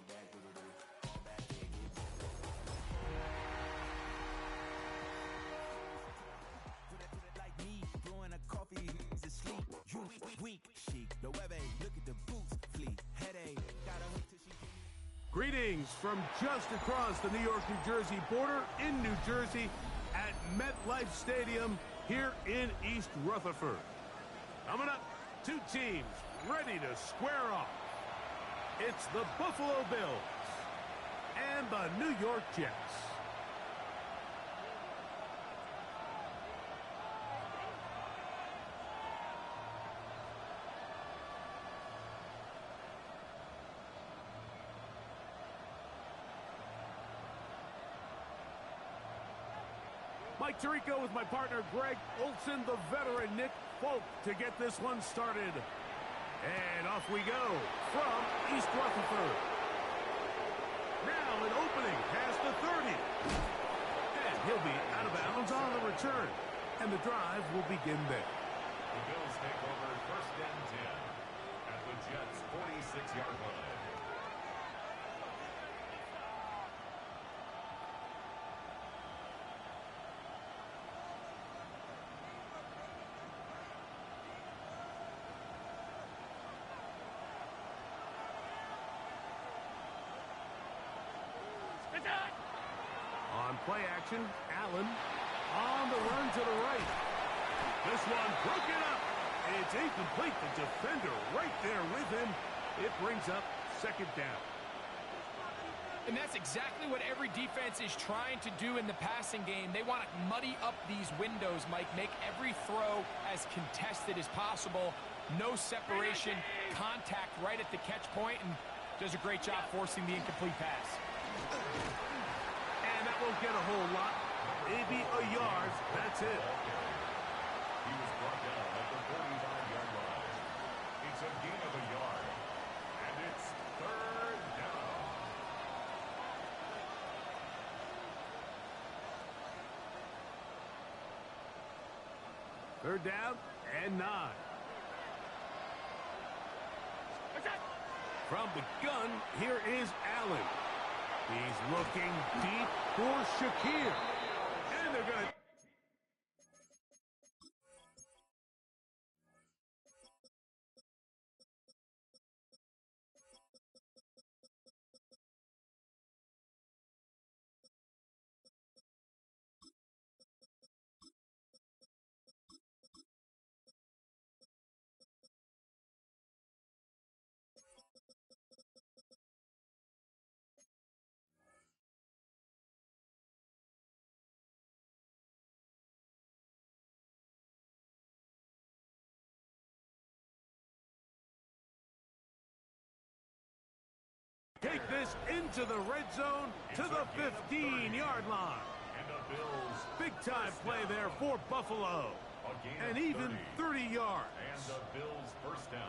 it back, do-do-do. Fall back, yeah, get back. Put it like me, blowing a coffee, he's asleep. You weak, chic. No webe, look at the boots, fleet. Headache, gotta hook till she give me. Greetings from just across the New York-New Jersey border in New Jersey at MetLife Stadium here in East Rutherford. Coming up, two teams ready to square off. It's the Buffalo Bills and the New York Jets. Mike Tirico with my partner Greg Olson, the veteran Nick Folk to get this one started. And off we go from East Rutherford. Now an opening past the 30. And he'll be out of bounds on the return. And the drive will begin there. The Bills take over first and 10 at the Jets' 46-yard line. On play action, Allen on the run to the right. This one broken up. It's incomplete. The defender right there with him. It brings up second down. And that's exactly what every defense is trying to do in the passing game. They want to muddy up these windows, Mike, make every throw as contested as possible. No separation, contact right at the catch point, and does a great job forcing the incomplete pass. And that won't get a whole lot. Maybe a yard. That's it. He was brought down at the 45-yard line. It's a gain of a yard. And it's third down. Third down and 9. From the gun, here is Allen. He's looking deep for Shakir. And they're going to... take this into the red zone to the 15-yard line. And the Bills. Big-time play there for Buffalo. And even 30 yards. And the Bills first down.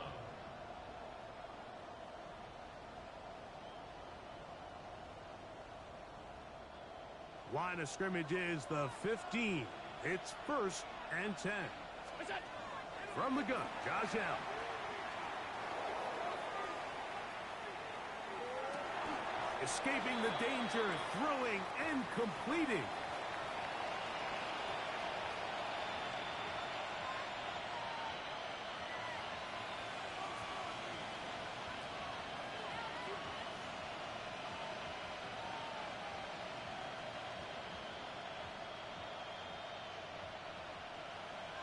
Line of scrimmage is the 15. It's first and 10. From the gun, Josh Allen. Escaping the danger, throwing and completing.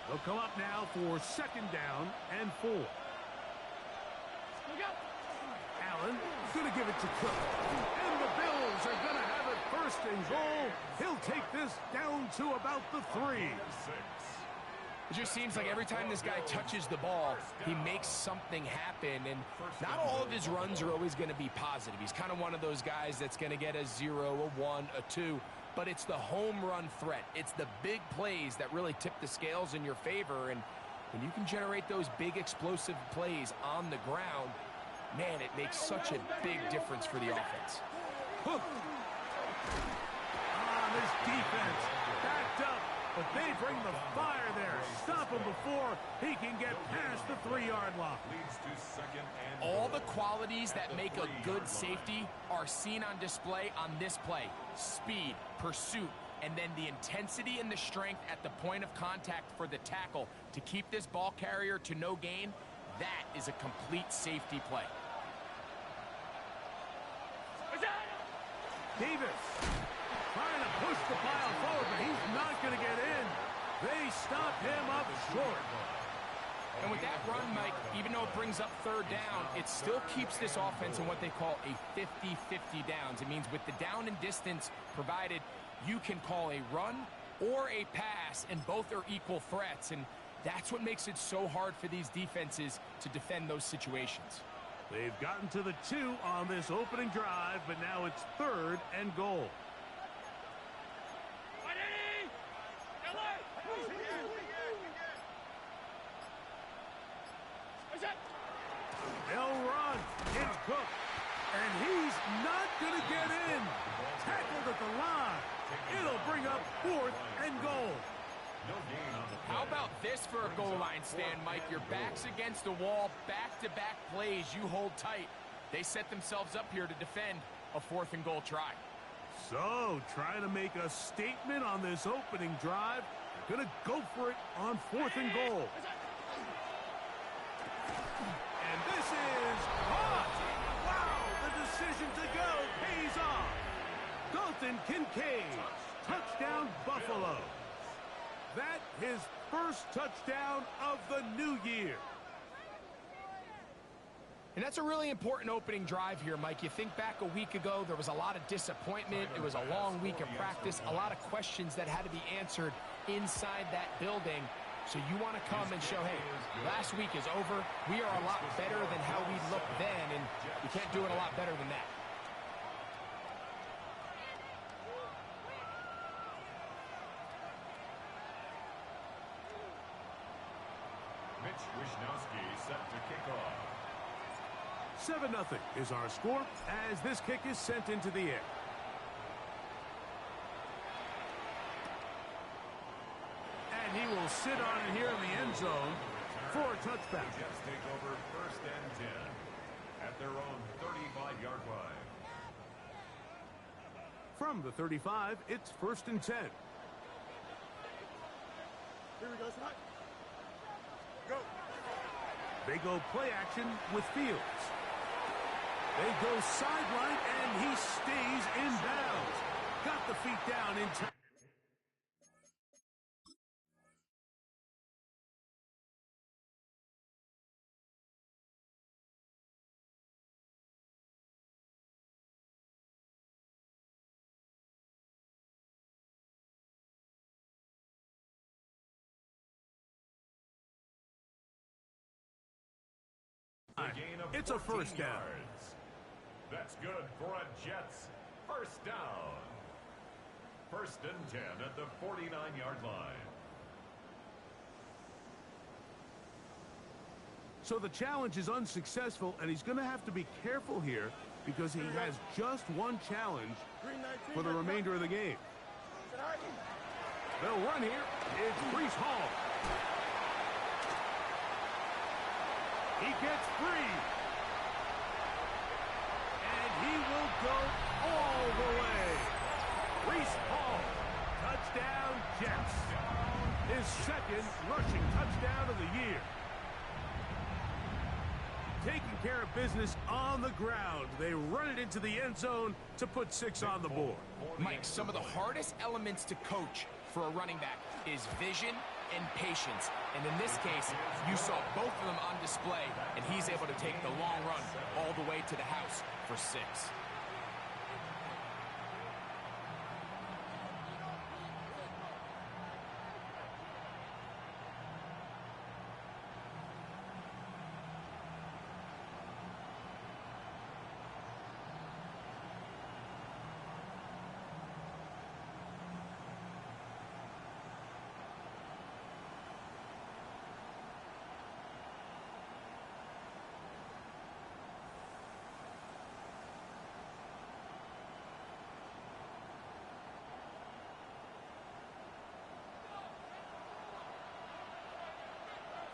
They'll come up now for second down and 4. Allen going to give it to Cook. And the Bills are going to have it first and goal. He'll take this down to about the 3. It just seems like every time this guy touches the ball, he makes something happen. And not all of his runs are always going to be positive. He's kind of one of those guys that's going to get a 0, a 1, a 2. But it's the home run threat. It's the big plays that really tip the scales in your favor. And when you can generate those big explosive plays on the ground, man, it makes such a big difference for the offense. Hook. This defense backed up but they bring the fire there. Stop him before he can get past the 3-yard line. Leads to second and All goal the qualities at that the make a 3-yard good line. safety are seen on display on this play. Speed, pursuit, and then the intensity and the strength at the point of contact for the tackle to keep this ball carrier to no gain. That is a complete safety play. Davis trying to push the pile forward, but he's not going to get in. They stop him up short. And with that run, Mike, even though it brings up third down, it still keeps this offense in what they call a 50-50 downs. It means with the down and distance provided, you can call a run or a pass, and both are equal threats. And that's what makes it so hard for these defenses to defend those situations. They've gotten to the 2 on this opening drive, but now it's 3rd and goal. They'll run. It's Cook. And he's not going to get in. Tackled at the line. It'll bring up 4th and goal. No gain on the play. How about this for a goal line stand, Mike? Your back's against the wall, back-to-back plays, you hold tight. They set themselves up here to defend a 4th and goal try. So, trying to make a statement on this opening drive. They're going to go for it on 4th and goal. And this is caught. Wow, the decision to go pays off. Dalton Kincaid, touchdown Buffalo. That his first touchdown of the new year. And that's a really important opening drive here, Mike. You think back a week ago, there was a lot of disappointment. It was a long week of practice, a lot of questions that had to be answered inside that building. So you want to come and show, hey, last week is over. We are a lot better than how we looked then, and you can't do it a lot better than that. Mitch Wishnowsky set to kick off. 7-0 is our score as this kick is sent into the air. And he will sit on it here in the end zone for a touchback. The Jets take over 1st and 10 at their own 35-yard line. From the 35, it's 1st and 10. Here we go, Scott. They go play action with Fields. They go sideline, and he stays in bounds. Got the feet down in time. Gain of It's a 14 first down. yards. That's good for a Jets first down. 1st and 10 at the 49-yard line. So the challenge is unsuccessful, and he's going to have to be careful here because he has just one challenge for the remainder of the game. They'll run here. It's Breece Hall. He gets free. And he will go all the way. Breece Hall. Touchdown, Jets. His 2nd rushing touchdown of the year. Taking care of business on the ground. They run it into the end zone to put 6 on the board. Mike, some of the hardest elements to coach for a running back is vision and patience. And in this case, you saw both of them on display, and he's able to take the long run all the way to the house for 6.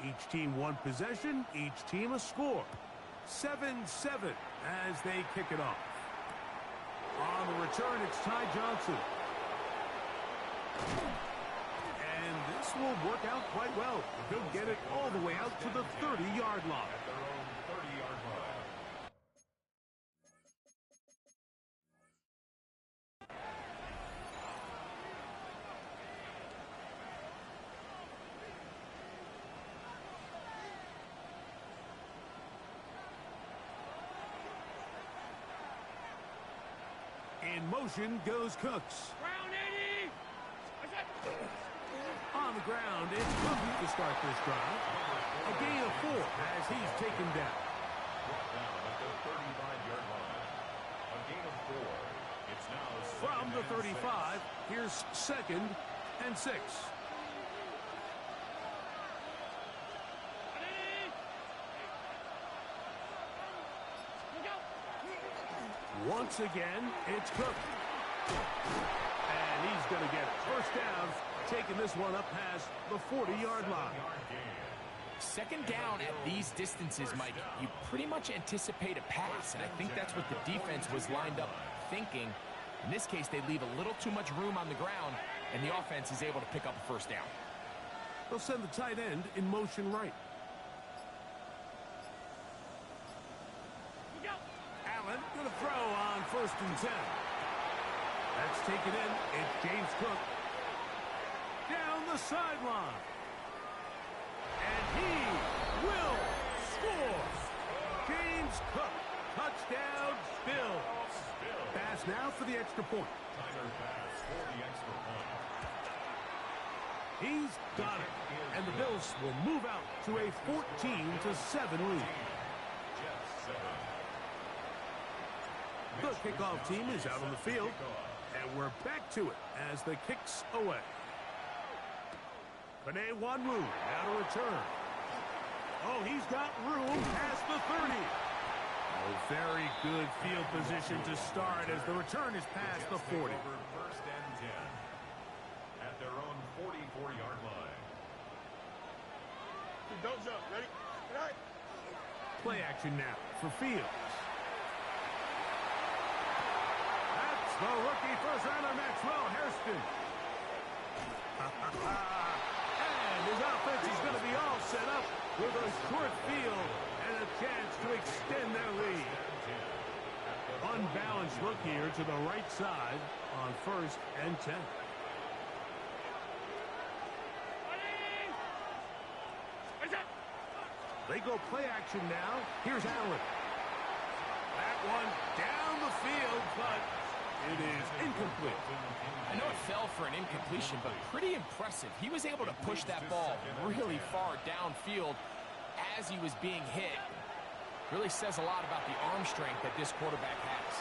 Each team one possession, each team a score. 7-7 as they kick it off. On the return, it's Ty Johnson. And this will work out quite well. They'll get it all the way out to the 30-yard line. At their own 30-yard line. In motion goes Cooks. Ground 80! On the ground, it's Cooks to start this drive. A gain of 4 as he's taken down. Brought down at the 35-yard line. A gain of 4. It's now From the 2nd and 35, here's 2nd and 6. Once again, it's Cook. And he's going to get it. First down, taking this one up past the 40-yard line. Second down at these distances, Mike, you pretty much anticipate a pass, and I think that's what the defense was lined up thinking. In this case, they leave a little too much room on the ground, and the offense is able to pick up a first down. They'll send the tight end in motion right. Allen going to throw on 1st and 10. That's taken in. It's James Cook. Down the sideline. And he will score. James Cook. Touchdown, Bills. Pass now for the extra point. Tiger pass for the extra point. He's got it. And the Bills will move out to a 14-7 lead. Jets 7. The kickoff team is out on the field, and we're back to it as the kicks away. Penei Wanwu now to return. Oh, he's got room past the 30. Oh, very good field position to start as the return is past the 40. Over 1st and 10. At their own 44-yard line. Don't jump. Ready? All right. Play action now for Fields. The rookie first-rounder Maxwell Hairston. And his offense is going to be all set up with a short field and a chance to extend their lead. Unbalanced look here to the right side on 1st and 10. They go play action now. Here's Allen. That one down the field, but it is incomplete. I know it fell for an incompletion, but pretty impressive. He was able to push that ball really far downfield as he was being hit. Really says a lot about the arm strength that this quarterback has.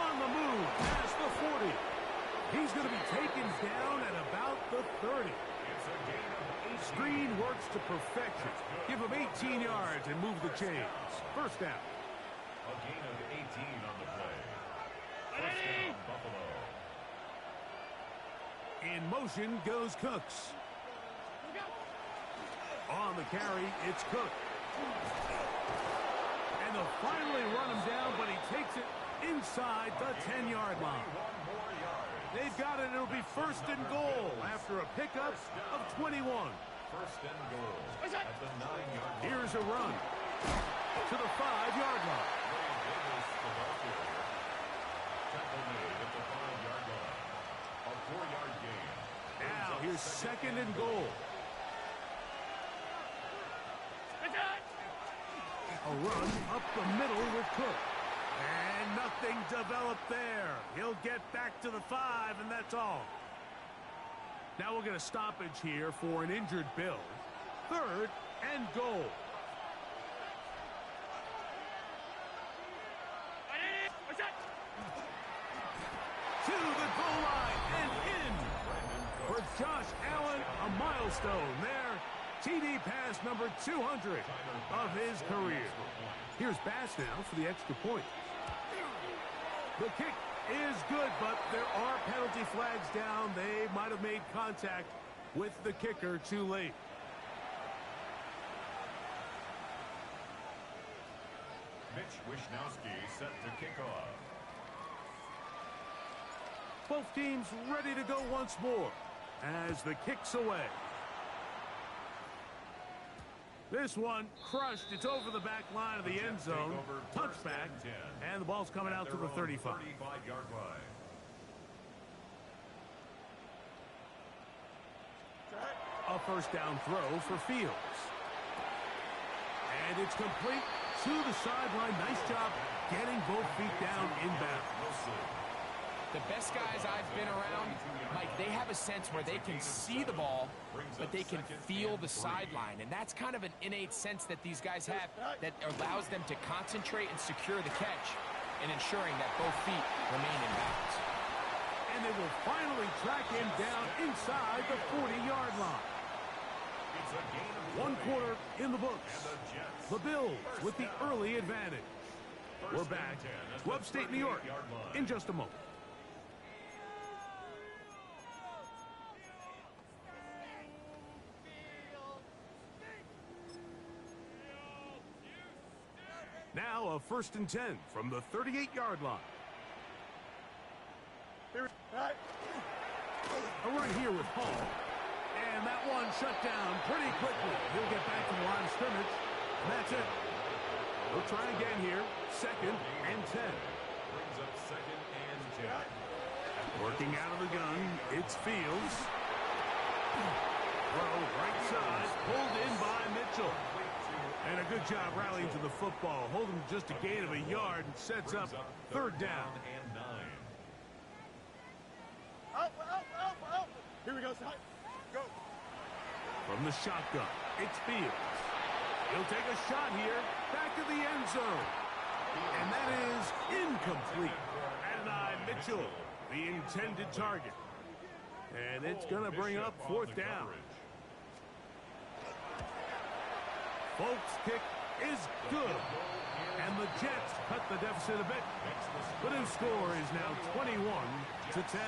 On the move, past the 40. He's going to be taken down at about the 30. Screen works to perfection. Give him 18 yards and move the chains. First down. A gain of 18 on the play. First down, Buffalo. In motion goes Cooks. On the carry, it's Cook. And they'll finally run him down, but he takes it inside the 10-yard line. They've got it. It'll be 1st and goal after a pickup of 21. 1st and goal at the 9-yard line. Here's a run to the 5-yard line. Tackle made at the 5-yard line. A 4-yard gain. Now here's 2nd and goal. A run up the middle with Cook. And nothing developed there. He'll get back to the 5, and that's all. Now we'll get a stoppage here for an injured Bill. 3rd and goal. To the goal line and in. For Josh Allen, a milestone there. TD pass number 200 of his career. Here's Bass now for the extra point. The kick is good, but there are penalty flags down. They might have made contact with the kicker too late. Mitch Wishnowsky set to kick off. Both teams ready to go once more as the kick's away. This one crushed. It's over the back line of the end zone. Touchback. And the ball's coming out to the 35. 35-yard line. A first down throw for Fields. And it's complete to the sideline. Nice job getting both feet down inbound. The best guys I've been around, Mike, they have a sense where they can see the ball, but they can feel the sideline. And that's kind of an innate sense that these guys have that allows them to concentrate and secure the catch and ensuring that both feet remain in bounds. And they will finally track him down inside the 40-yard line. One quarter in the books. The Bills with the early advantage. We're back to upstate New York in just a moment. Now a 1st and 10 from the 38-yard line. A run here with Hall. And that one shut down pretty quickly. He'll get back to the line of scrimmage. And that's it. We'll try again here. 2nd and 10. Brings up 2nd and 10. Working out of the gun, it's Fields. Throw right side, pulled in by Mitchell. And a good job rallying to the football. Holding just a gain of a yard and sets up 3rd down. And 9. Here we go, son. Go. From the shotgun, it's Fields. He'll take a shot here, back to the end zone. And that is incomplete. Adonai Mitchell, the intended target. And it's going to bring up 4th down. Folks' kick is good. And the Jets cut the deficit a bit. The new score is now 21-10.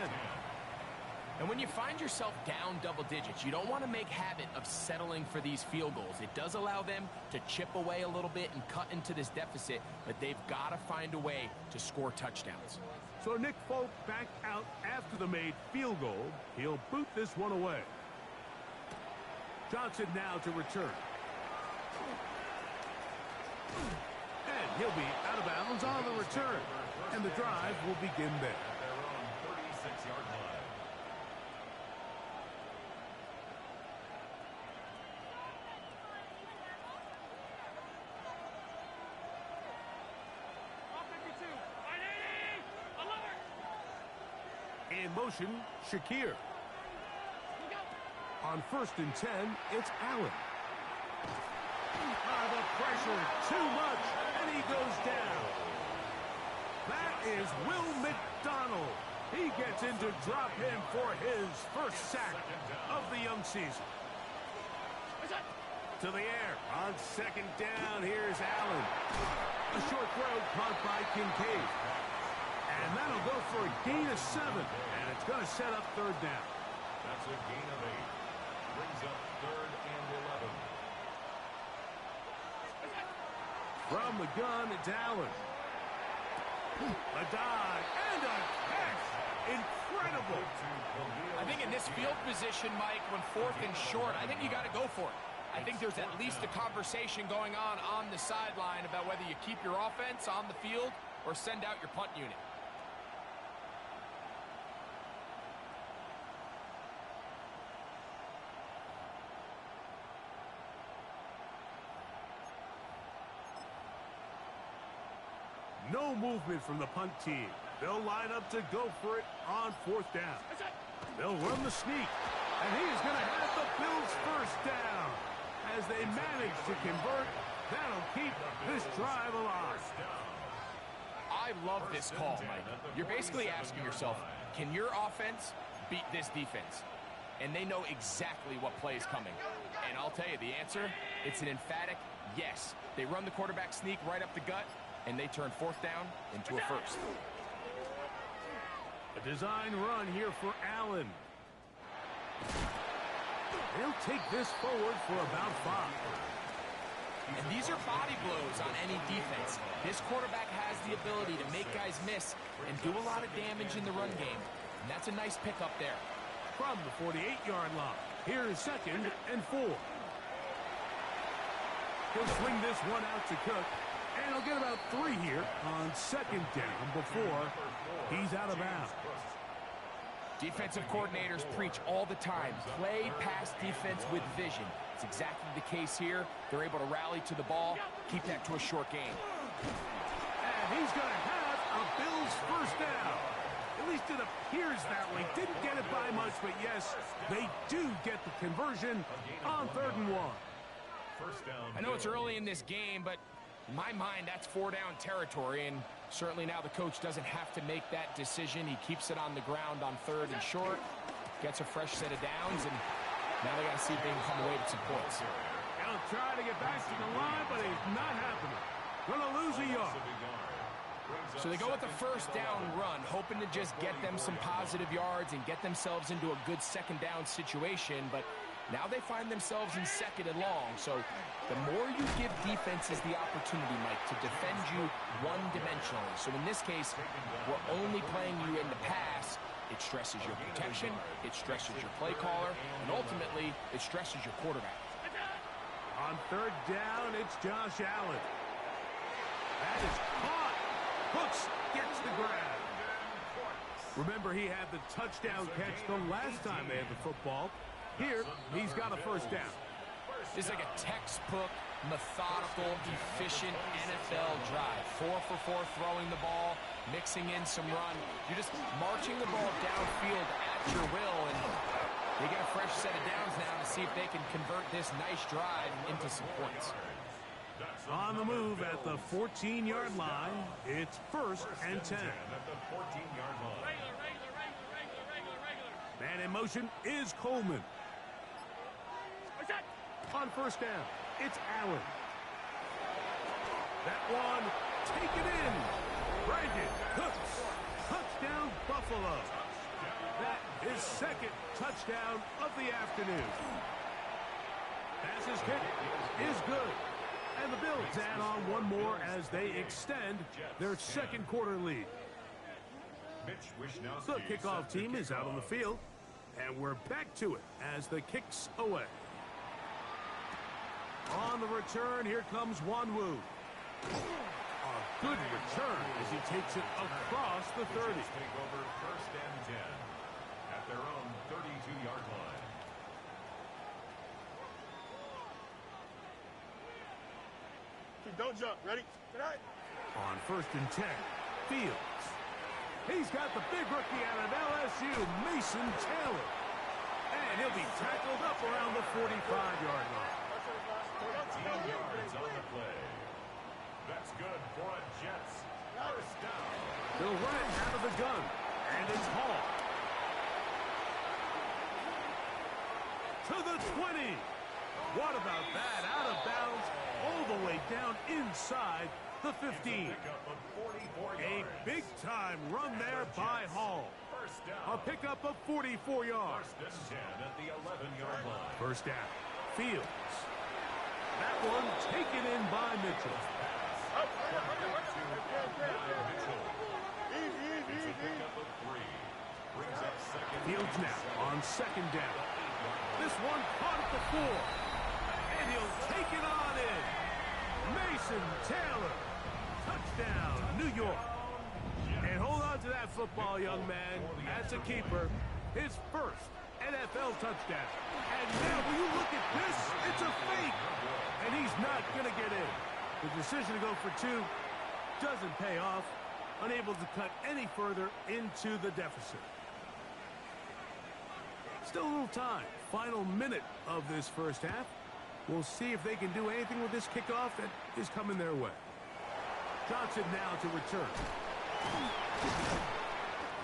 And when you find yourself down double digits, you don't want to make habit of settling for these field goals. It does allow them to chip away a little bit and cut into this deficit, but they've got to find a way to score touchdowns. So Nick Folk back out after the made field goal. He'll boot this one away. Johnson now to return. And he'll be out of bounds on the return. And the drive will begin there. Their own 36-yard line. In motion, Shakir. On 1st and 10, it's Allen. The pressure, too much, and he goes down. That is Will McDonald. He gets into drop him for his first sack of the young season. To the air, on 2nd down, here's Allen. A short throw caught by Kincaid. And that'll go for a gain of 7. And it's going to set up 3rd down. That's a gain of 8. Brings up 3rd and 11. From the gun, it's Allen. A dive and a catch. Incredible. I think in this field position, Mike, when 4th and short, I think you got to go for it. I think there's at least a conversation going on the sideline about whether you keep your offense on the field or send out your punt unit. No movement from the punt team. They'll line up to go for it on 4th down. They'll run the sneak. And he's going to have the Bills' first down. As they manage to convert, that'll keep this drive alive. I love this call, Mike. You're basically asking yourself, can your offense beat this defense? And they know exactly what play is coming. And I'll tell you the answer, it's an emphatic yes. They run the quarterback sneak right up the gut, and they turn 4th down into a 1st. A design run here for Allen. He'll take this forward for about 5. And these are body blows on any defense. This quarterback has the ability to make guys miss and do a lot of damage in the run game. And that's a nice pickup there. From the 48-yard line, here is 2nd and 4. He'll swing this one out to Cook, and he'll get about 3 here on 2nd down before he's out of bounds. Defensive coordinators preach all the time, play pass defense with vision. It's exactly the case here. They're able to rally to the ball, keep that to a short game. And he's going to have a Bills first down. At least it appears that way. Didn't get it by much, but yes, they do get the conversion on 3rd and 1. I know it's early in this game, but in my mind, that's 4-down territory, and certainly now the coach doesn't have to make that decision. He keeps it on the ground on 3rd and short, gets a fresh set of downs, and now they got to see if they can come away with some points. He'll try to get back to the line, but it's not happening. Gonna lose a yard. So they go with the first down run, hoping to just get them some positive yards and get themselves into a good 2nd down situation, but now they find themselves in 2nd and long. So the more you give defenses the opportunity, Mike, to defend you one-dimensionally. So in this case, we're only playing you in the pass. It stresses your protection, it stresses your play caller, and ultimately, it stresses your quarterback. On 3rd down, it's Josh Allen. That is caught. Hooks gets the grab. Remember, he had the touchdown catch the last time they had the football. Here, he's got a first down. This is like a textbook, methodical, efficient NFL drive. 4 for 4 throwing the ball, mixing in some run. You're just marching the ball downfield at your will, and they get a fresh set of downs now to see if they can convert this nice drive into some points. On the move at the 14-yard line, it's 1st and 10. Man in motion is Coleman. On 1st down, it's Allen. That one, take it in. Brandon Cooks. Touchdown, Buffalo. That is 2nd touchdown of the afternoon. Passes kick is good. And the Bills add on one more as they extend their 2nd quarter lead. The kickoff team is out on the field, and we're back to it as the kick's away. On the return, here comes Wanwu. A good return as he takes it across the 30. Take over 1st and 10 at their own 32-yard line. Don't jump. Ready? On 1st and 10, Fields. He's got the big rookie out of LSU, Mason Taylor. And he'll be tackled up around the 45-yard line. 10 yards on the play. That's good for a Jets first down. They'll run it out of the gun, and it's Hall. To the 20. What about that? Out of bounds, all the way down inside the 15. A big-time run there by Hall. A pickup of 44 yards. 1st and 10 at the 11-yard line. First down. Fields. That one taken in by Mitchell. Fields now on 2nd down. This one caught at the 4. And he'll take it on in. Mason Taylor. Touchdown, New York. And hold on to that football, young man. That's a keeper. His first NFL touchdown. And now, will you look at this? It's a fake. And he's not going to get in. The decision to go for 2 doesn't pay off. Unable to cut any further into the deficit. Still a little time. Final minute of this first half. We'll see if they can do anything with this kickoff that is coming their way. Johnson now to return.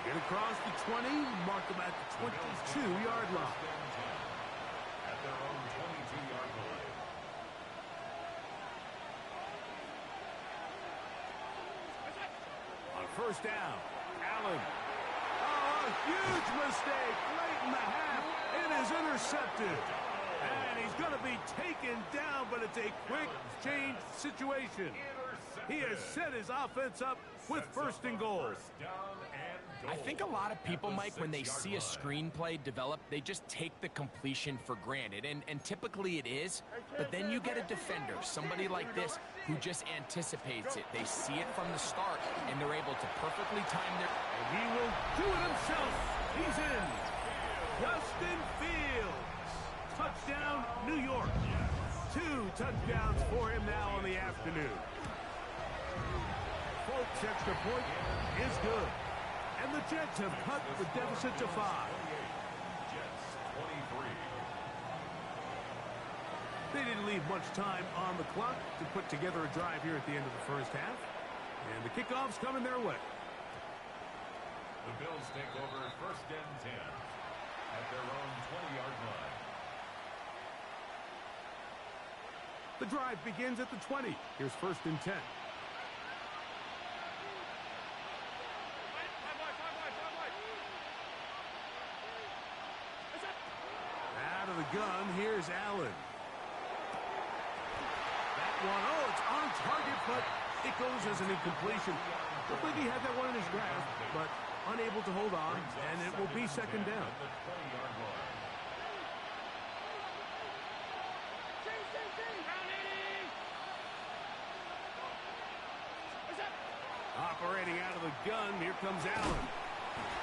Get across the 20, mark them at the 22-yard line. At their own 22-yard line. On 1st down, Allen. Oh, a huge mistake late in the half. It is intercepted. And he's going to be taken down, but it's a quick change situation. He has set his offense up with first and goal. I think a lot of people, Mike, when they see a screenplay develop, they just take the completion for granted. And typically it is, but then you get a defender, somebody like this, who just anticipates it. They see it from the start, and they're able to perfectly time their... And he will do it himself. He's in. Justin Fields. Touchdown, New York. 2 touchdowns for him now on the afternoon. Folks, extra point is good. And the Jets have cut the deficit to 5. Jets 23. They didn't leave much time on the clock to put together a drive here at the end of the first half. And the kickoff's coming their way. The Bills take over first and 10 at their own 20-yard line. The drive begins at the 20. Here's first and 10. Out of the gun, here's Allen. That one, oh, it's on target, but it goes as an incompletion. Looked like he had that one in his grasp, but unable to hold on, and it will be second down. Operating out of the gun, here comes Allen.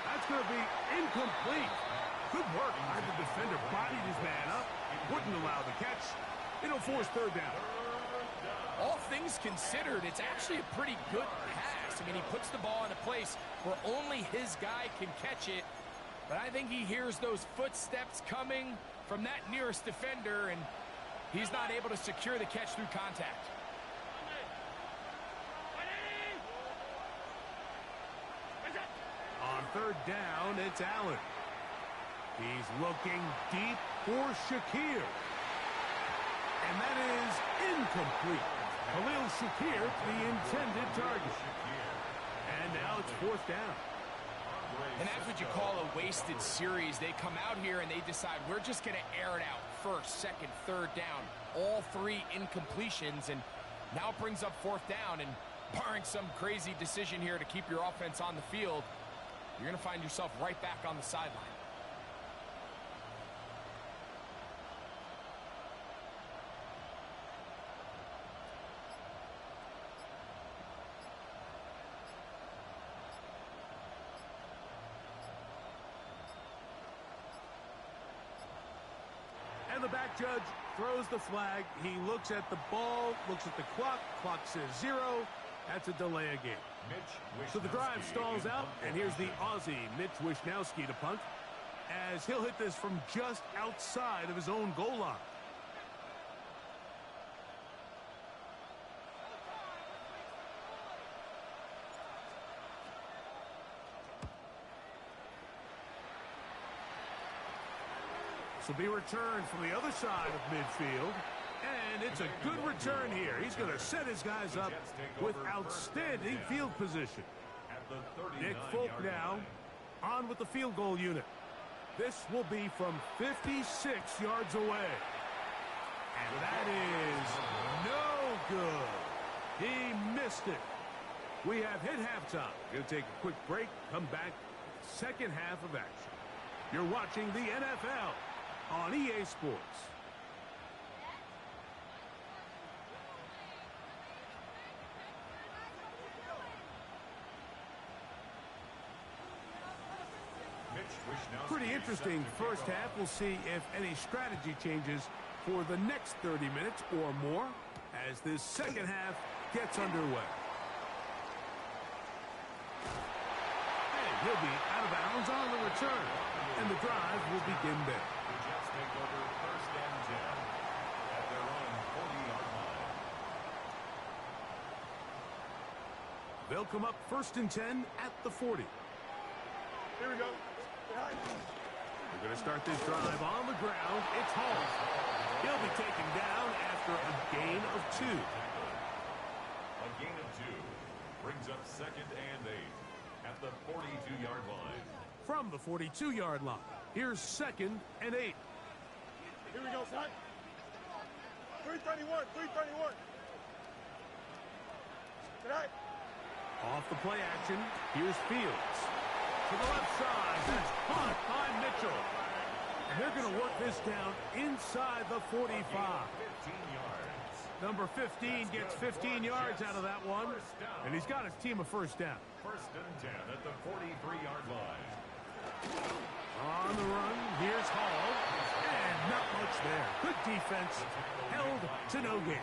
That's going to be incomplete. Good work by the defender. Bodied his man up. Wouldn't allow the catch. It'll force third down. All things considered, it's actually a pretty good pass. I mean, he puts the ball in a place where only his guy can catch it. But I think he hears those footsteps coming from that nearest defender, and he's not able to secure the catch through contact. On third down, it's Allen. He's looking deep for Shakir. And that is incomplete. Khalil Shakir, the intended target. And now it's fourth down. And that's what you call a wasted series. They come out here and they decide, we're just going to air it out first, second, third down. All 3 incompletions, and now it brings up fourth down. And barring some crazy decision here to keep your offense on the field, you're going to find yourself right back on the sideline. And the back judge throws the flag. He looks at the ball, looks at the clock. Clock says 0. That's a delay of game. So the drive stalls out, and here's the Aussie, Mitch Wishnowsky, to punt, as he'll hit this from just outside of his own goal line. This will be returned from the other side of midfield. And it's a good return here. He's going to set his guys up with outstanding field position. Nick Folk now on with the field goal unit. This will be from 56 yards away. And that is no good. He missed it. We have hit halftime. Going to take a quick break, come back, second half of action. You're watching the NFL on EA Sports. Pretty interesting first half. We'll see if any strategy changes for the next 30 minutes or more as this second half gets underway. And he'll be out of bounds on the return, and the drive will begin there. The Jets take over first and 10 at their own 40-yard line. They'll come up first and 10 at the 40. Here we go. We're going to start this drive on the ground. It's Hall. He'll be taken down after a gain of 2. A gain of 2 brings up second and 8 at the 42-yard line. From the 42-yard line, here's second and 8. Here we go, son. 331, 331. Tonight. Off the play action, here's Fields. To the left side, that's caught by Mitchell. And they're going to work this down inside the 45. 15 yards. Number 15 gets 15 yards out of that one, and he's got his team a first down. First and 10 at the 43-yard line. On the run, here's Hall, and not much there. Good defense, held to no gain.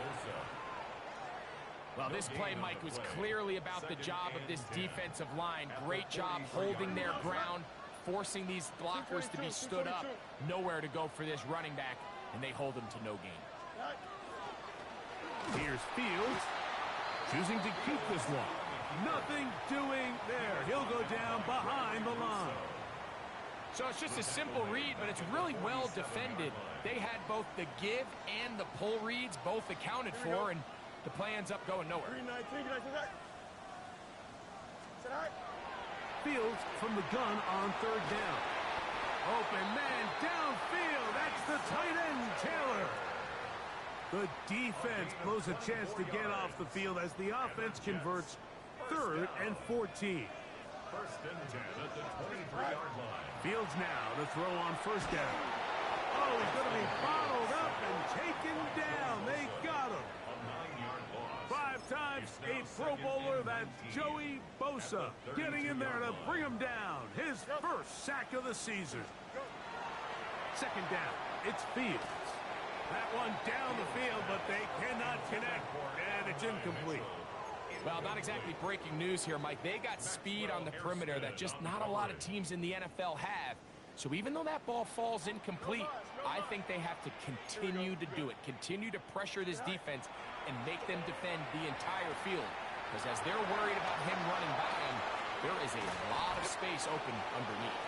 Well, this play, Mike, was clearly about the job of this defensive line. Great job holding their ground, forcing these blockers to be stood up. Nowhere to go for this running back, and they hold him to no gain. Here's Fields, choosing to keep this one. Nothing doing there. He'll go down behind the line. So it's just a simple read, but it's really well defended. They had both the give and the pull reads both accounted for, and the play ends up going nowhere. 319, tonight. Fields from the gun on third down. Open man downfield. That's the tight end, Taylor. The defense blows a chance to get off the field as the offense converts 3rd and 14. First and 10 at the 23-yard line. Fields now to throw on first down. Oh, he's going to be bottled up and taken down. They got him. A 9-yard loss. 5 times a Pro Bowler, that's Joey Bosa, getting in there to bring him down. His first sack of the season. Second down, it's Fields. That one down the field, but they cannot connect, and it's incomplete. Well, not exactly breaking news here, Mike. They got speed on the perimeter that just not a lot of teams in the NFL have. So even though that ball falls incomplete, I think they have to continue to do it. Continue to pressure this defense and make them defend the entire field. Because as they're worried about him running by him, there is a lot of space open underneath.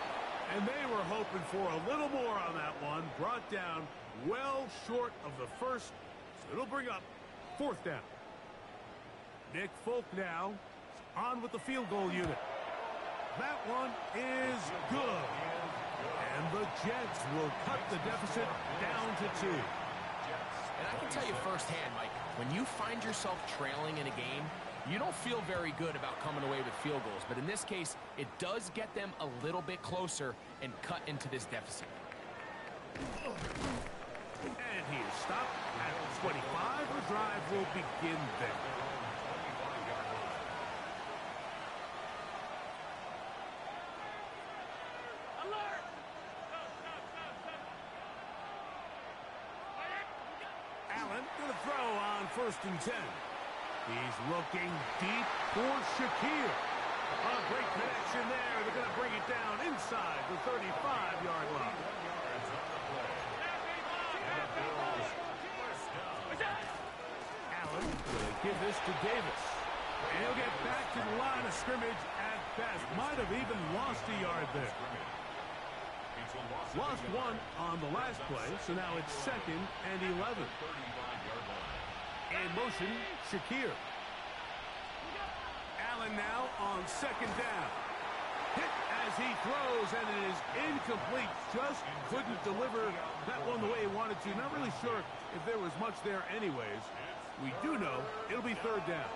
And they were hoping for a little more on that one. Brought down well short of the first. So it'll bring up 4th down. Nick Folk now on with the field goal unit. That one is good. And the Jets will cut the deficit down to 2. And I can tell you firsthand, Mike, when you find yourself trailing in a game, you don't feel very good about coming away with field goals. But in this case, it does get them a little bit closer and cut into this deficit. And he is stopped at the 25. The drive will begin there. Allen going to throw on 1st and 10. He's looking deep for Shakir. A great connection there. They're going to bring it down inside the 35-yard line. Allen going to give this to Davis. And he'll get back to the line of scrimmage at best. Might have even lost a yard there. Lost 1 on the last play, so now it's 2nd and 11. In motion, Shakir. Allen now on 2nd down. Hit as he throws, and it is incomplete. Just couldn't deliver that one the way he wanted to. Not really sure if there was much there anyways. We do know it'll be 3rd down.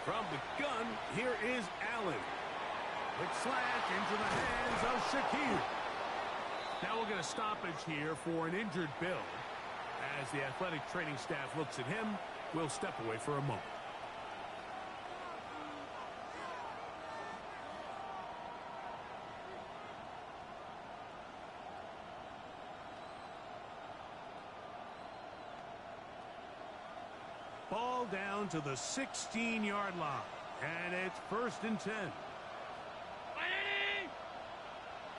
From the gun, here is Allen. Quick slant into the hands of Shakir. Now we'll get a stoppage here for an injured Bill. As the athletic training staff looks at him, we'll step away for a moment. Ball down to the 16-yard line. And it's 1st and 10.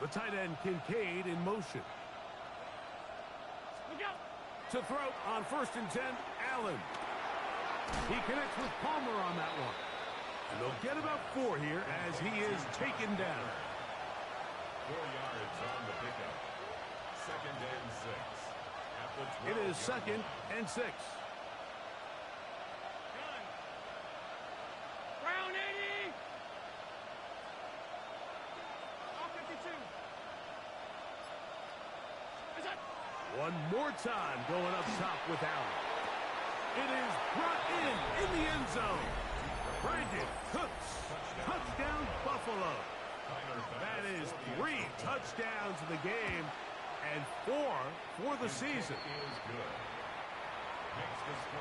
The tight end Kincaid in motion. To throw on 1st and 10, Allen. He connects with Palmer on that one. And they'll get about 4 here as he is taken down. 4 yards on the pickup. 2nd and 6. At the 12 It is 2nd and 6. One more time going up top with Allen. It is brought in the end zone. Brandon Cooks, touchdown Buffalo. That is 3 touchdowns in the game and 4 for the season.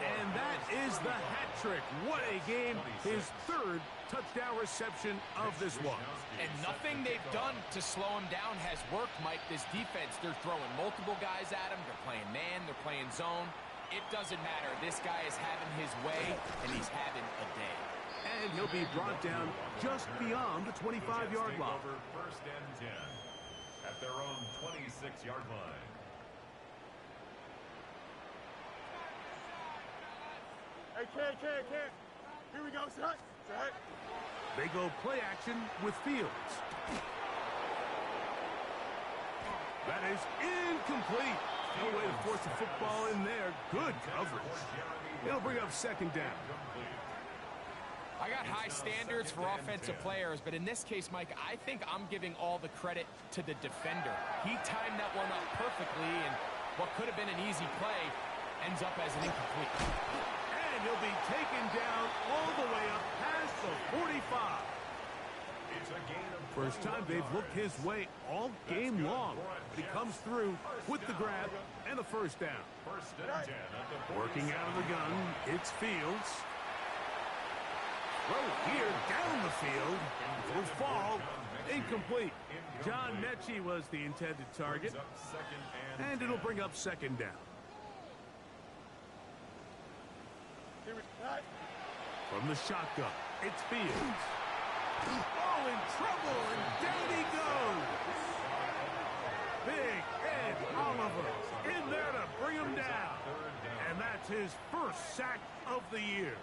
And that is the hat trick. What a game. His 3rd touchdown reception of this one. And nothing they've done to slow him down has worked, Mike. This defense, they're throwing multiple guys at him. They're playing man. They're playing zone. It doesn't matter. This guy is having his way, and he's having a day. And he'll be brought down just beyond the 25-yard line. First and 10 at their own 26-yard line. Hey, kid. Here we go, son. Set. They go play action with Fields. That is incomplete. No way to force the football in there. Good coverage. It'll bring up 2nd down. I got high standards for offensive players, but in this case, Mike, I think I'm giving all the credit to the defender. He timed that one up perfectly, and what could have been an easy play ends up as an incomplete. And he'll be taken down all the way up past the 45. First time they've looked his way all game long. He comes through with the grab and the 1st down. Working out of the gun, it's Fields. Throw here down the field. Will fall. Incomplete. John Mechie was the intended target. And it'll bring up 2nd down. From the shotgun, it's Fields. Oh, in trouble, and down he goes. Big Ed Oliver in there to bring him down. And that's his 1st sack of the year.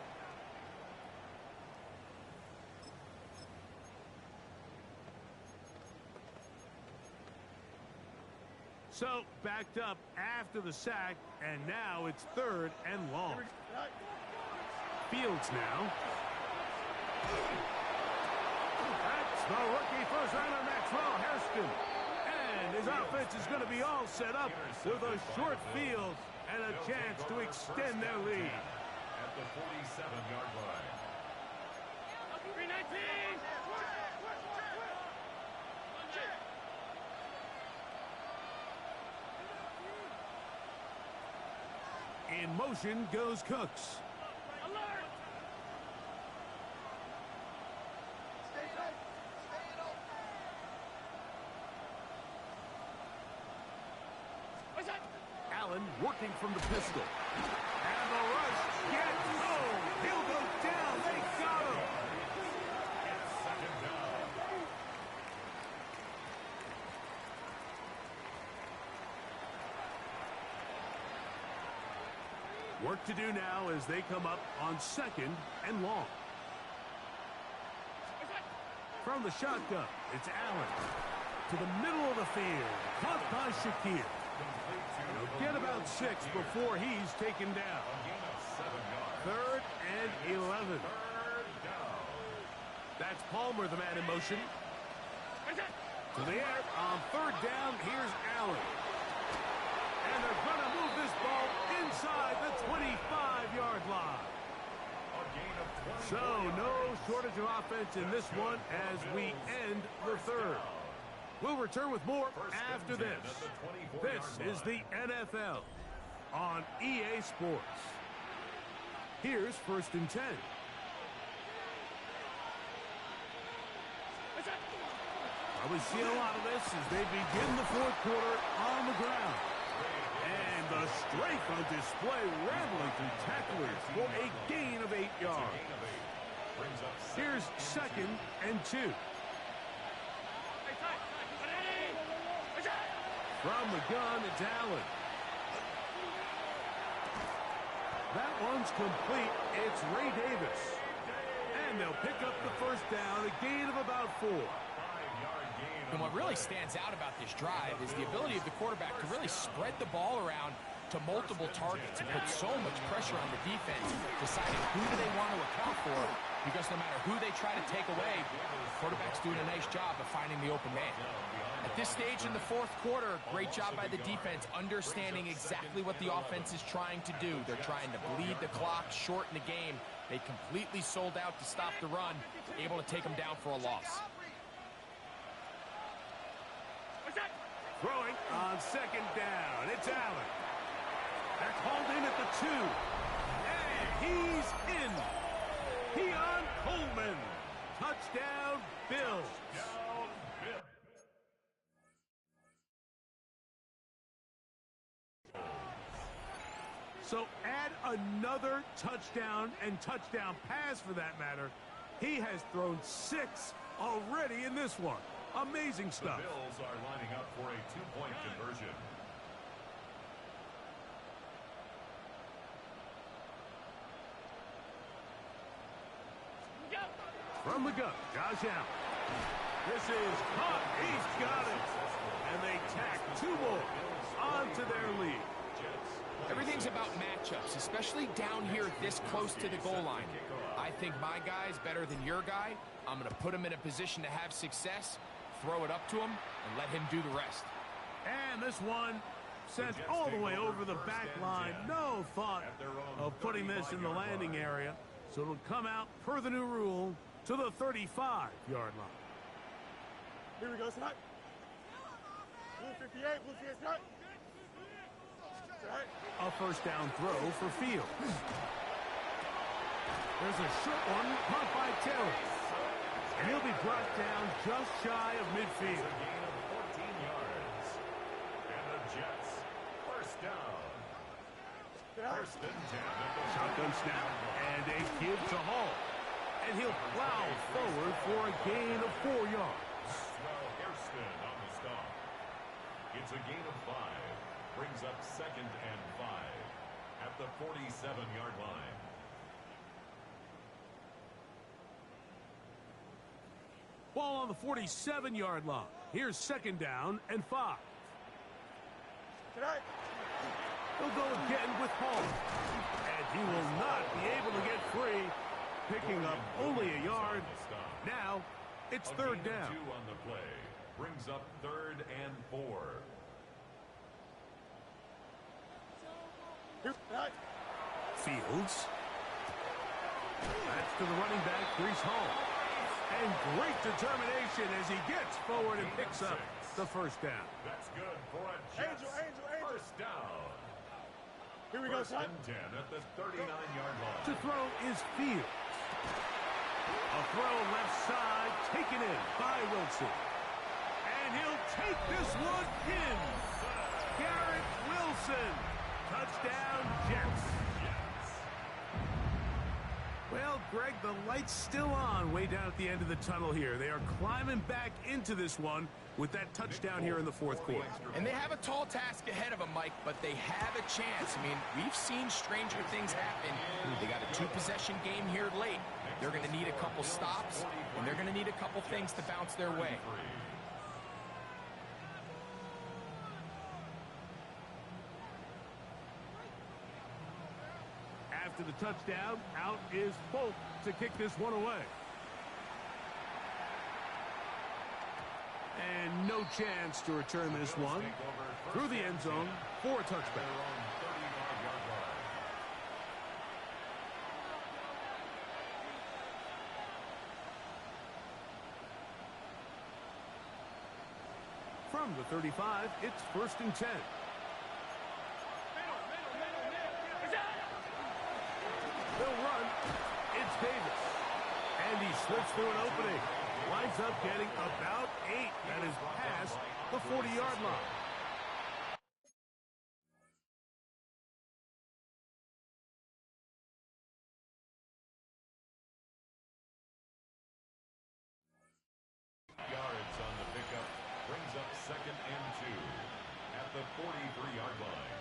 So, backed up after the sack, and now it's 3rd and long. Fields now. That's the rookie first-rounder Maxwell Hairston. And his offense is going to be all set up with a short field and a chance to extend their lead. At the 47-yard line. 319! In motion goes Cooks. Alert! Allen working from the pistol. And the rush gets home. He'll go down. They got him. It's 2nd down. Work to do now as they come up on 2nd and long. From the shotgun, it's Allen. To the middle of the field. Caught by Shakir. He'll get about 6 before he's taken down. 3rd and 11. That's Palmer, the man in motion. To the air on 3rd down. Here's Allen. And they're going to move this ball inside the 25-yard line. So no shortage of offense in this one as we end the 3rd. We'll return with more after this. This is the NFL on EA Sports. Here's 1st and 10. Probably see a lot of this as they begin the 4th quarter on the ground. And the strength on display, rambling through tacklers for a gain of 8 yards. Here's 2nd and 2. From the gun, it's Allen. That one's complete. It's Ray Davis. And they'll pick up the 1st down, a gain of about 4. And what really stands out about this drive is the ability of the quarterback to really spread the ball around to multiple targets and put so much pressure on the defense, deciding who do they want to account for because no matter who they try to take away, the quarterback's doing a nice job of finding the open man. At this stage in the fourth quarter, great job by the defense, understanding exactly what the offense is trying to do. They're trying to bleed the clock, shorten the game. They completely sold out to stop the run, able to take them down for a loss. Throwing on second down. It's Allen. They're called in at the 2. And he's in. Keon Coleman. Touchdown, Bills. So add another touchdown and touchdown pass for that matter. He has thrown 6 already in this one. Amazing stuff. The Bills are lining up for a 2-point conversion. From the gun, Josh Allen. This is caught. He's got it. And they tack 2 more onto their lead. Everything's about matchups, especially down here this close to the goal line. I think my guy's better than your guy. I'm going to put him in a position to have success, throw it up to him, and let him do the rest. And this one sent all the way over the back line. No thought of putting this in the landing area. So it'll come out per the new rule to the 35-yard line. Here we go, Scott. Blue 58, Blue 58, Scott. A first down throw for Fields. There's a short one caught by Taylor. And he'll be brought down just shy of midfield. A gain of 14 yards. And the Jets, first down. First and 10 at the shotgun snap and a give to Hall. And he'll plow forward for a gain of 4 yards. Well, Hairston on the stop. It's a gain of 5. Brings up second and 5 at the 47-yard line. Ball on the 47-yard line. Here's second down and 5. He'll go again with Hall. And he will not be able to get free, picking up only a yard. Now, it's third down. 2 on the play. Brings up third and 4. Fields. That's to the running back, Breece Hall. And great determination as he gets forward and picks up the first down. That's good for a Jets first down. Here we go, First and 10 at the 39-yard line. To throw is Fields. A throw left side taken in by Wilson. And he'll take this one in. Garrett Wilson. Touchdown, Jets. Well, Greg, the light's still on way down at the end of the tunnel here. They are climbing back into this one with that touchdown here in the fourth quarter. And they have a tall task ahead of them, Mike, but they have a chance. I mean, we've seen stranger things happen. They got a 2-possession game here late. They're going to need a couple stops, and they're going to need a couple things to bounce their way. After the touchdown, out is Folk to kick this one away. And no chance to return this one through the end zone for a touchback. From the 35, it's first and 10. They'll run. It's Davis. And he slips through an opening. Winds up getting about 8. That is past the 40-yard line. Yards on the pickup. Brings up second and 2 at the 43-yard line.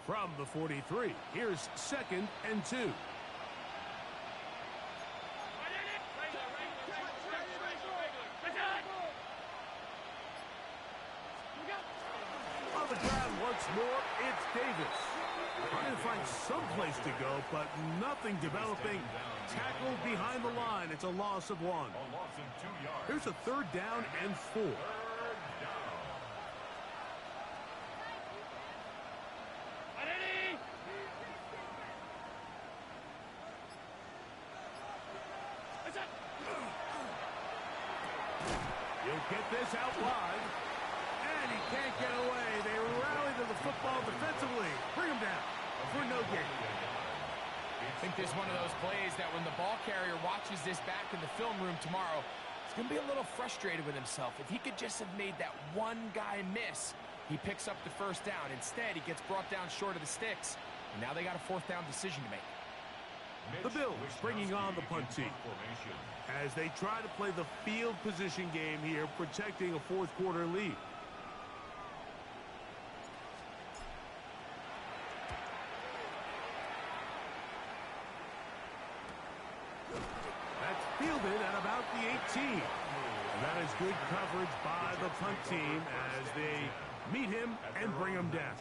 From the 43, here's second and 2. On the ground once more Davis. Trying to find some place to go, but nothing developing. Tackled behind the line. It's a loss of 1. A loss of 2 yards. Here's a 3rd down and 4. Third down. He'll get this out wide. And he can't get away. They rally to the football defensively. Bring him down for no gain. I think this is one of those plays that when the ball carrier watches this back in the film room tomorrow, he's going to be a little frustrated with himself. If he could just have made that one guy miss, he picks up the first down. Instead, he gets brought down short of the sticks. And now they got a 4th down decision to make. The Bills bringing on the punt team as they try to play the field position game here, protecting a 4th quarter lead. That's fielded at about the 18. And that is good coverage by the punt team as they meet him and bring him down.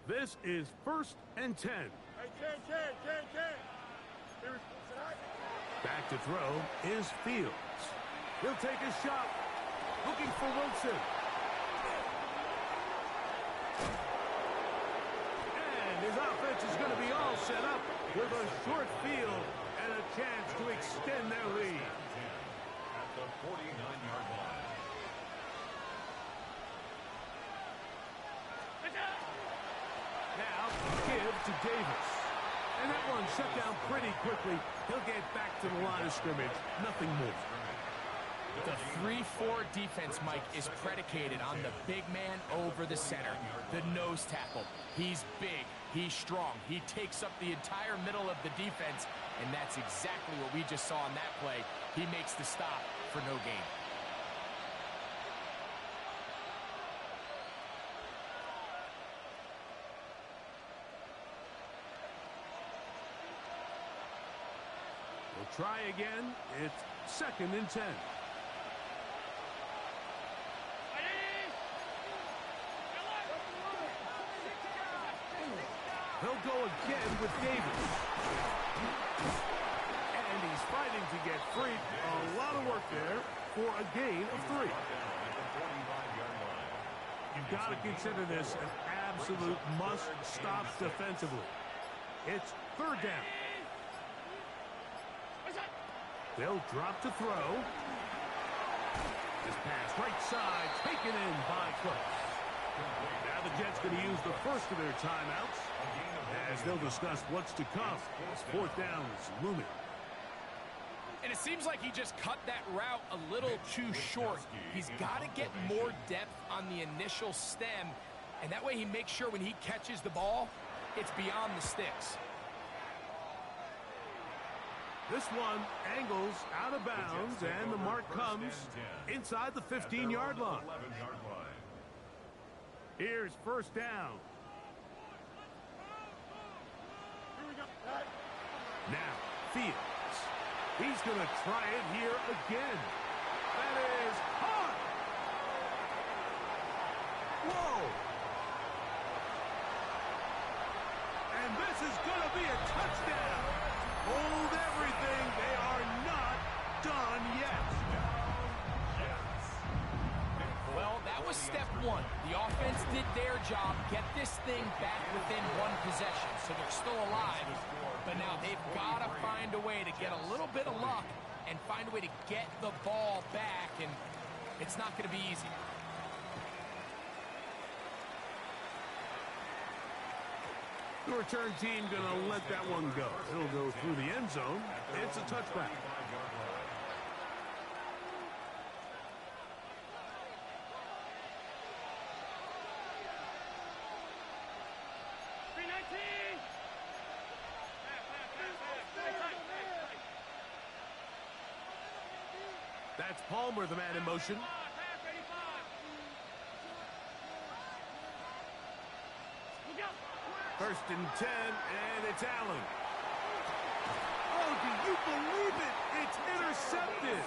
This is 1st and 10. Hey, Ken. Back to throw is Fields. He'll take a shot. Looking for Wilson. And his offense is going to be all set up with a short field and a chance to extend their lead. At the 49-yard line. Now, give to Davis. And that one shut down pretty quickly. He'll get back to the line of scrimmage. Nothing more. The 3-4 defense, Mike, is predicated on the big man over the center, the nose tackle. He's big. He's strong. He takes up the entire middle of the defense, and that's exactly what we just saw on that play. He makes the stop for no gain. We'll try again. It's 2nd and 10. He'll go again with Davis. And he's fighting to get free. A lot of work there for a gain of 3. You've got to consider this an absolute must-stop defensively. It's 3rd down. They'll drop to throw. This pass right side taken in by Cook. Now the Jets going to use the first of their timeouts as they'll discuss what's to come. 4th down is looming. And it seems like he just cut that route a little too short. He's got to get more depth on the initial stem, and that way he makes sure when he catches the ball, it's beyond the sticks. This one angles out of bounds, and the mark comes inside the 15-yard line. Here's 1st down. Now, Fields. He's going to try it here again. That is hard. Whoa. And this is going to be a touchdown. Hold everything. They are not done yet. Well, that was step 1. The offense did their job, get this thing back within 1 possession, so they're still alive. But now they've got to find a way to get a little bit of luck and find a way to get the ball back, and it's not going to be easy. The return team going to let that one go. It'll go through the end zone. It's a touchback. That's Palmer, the man in motion. First and 10, and it's Allen. intercepted.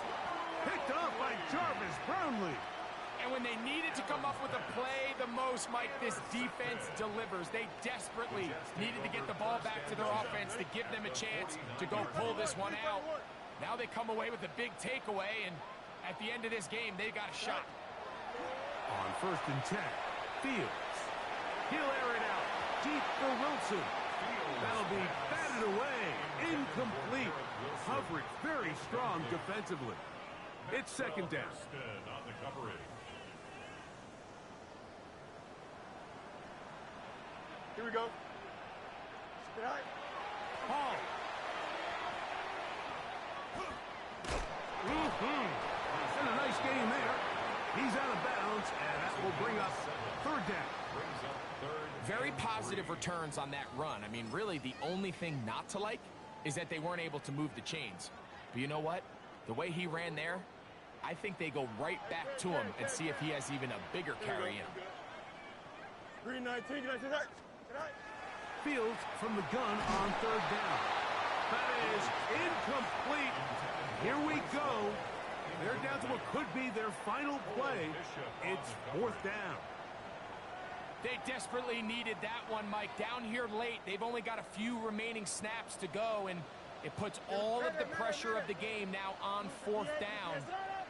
Picked off by Jarvis Brownlee. And when they needed to come up with a play the most, Mike, this defense delivers. They desperately needed to get the ball back to their offense to give them a chance to go pull this one out. Now they come away with a big takeaway, and at the end of this game, they got a shot. On 1st and 10, Fields. He'll air it out. Deep for Wilson. That'll be batted away. Incomplete. Coverage very strong defensively. It's 2nd down. On the coverage. Here we go. Spin out. Hall. And a nice game there. He's out of bounds, and that will bring up 3rd down. Very positive returns on that run. I mean, really, the only thing not to like is that they weren't able to move the chains. But you know what? The way he ran there, I think they go right back to him and see if he has even a bigger carry in him. 319, get out. Fields from the gun on 3rd down. That is incomplete. Here we go. They're down to what could be their final play. It's 4th down. They desperately needed that one, Mike. Down here late, they've only got a few remaining snaps to go, and it puts all of the pressure of the game now on 4th down.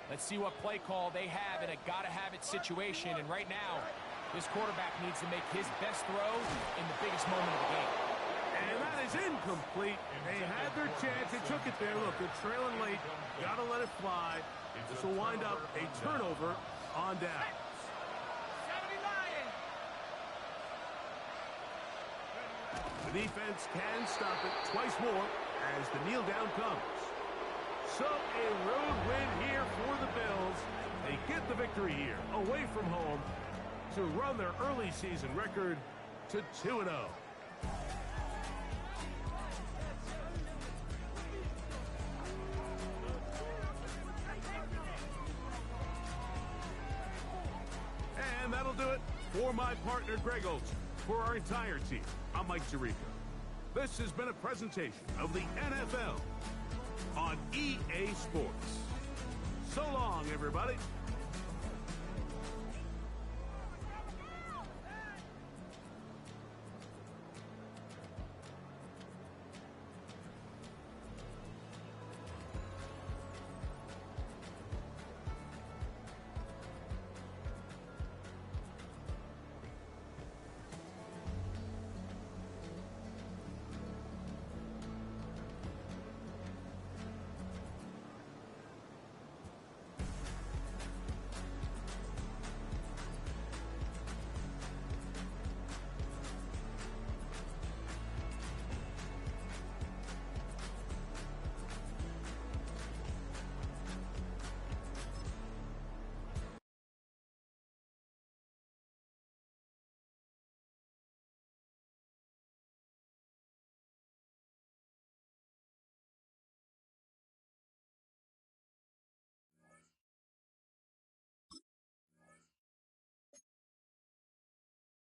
Let's see what play call they have in a gotta-have-it situation, and right now, this quarterback needs to make his best throw in the biggest moment of the game. And that is incomplete. They had their chance. They took it there. Look, they're trailing late. Got to let it fly. This will wind up a turnover on down. The defense can stop it twice more as the kneel down comes. So a road win here for the Bills. They get the victory here away from home to run their early season record to 2-0. And that'll do it for my partner, Greg Olson. For our entire team, I'm Mike Tirico. This has been a presentation of the NFL on EA Sports. So long, everybody.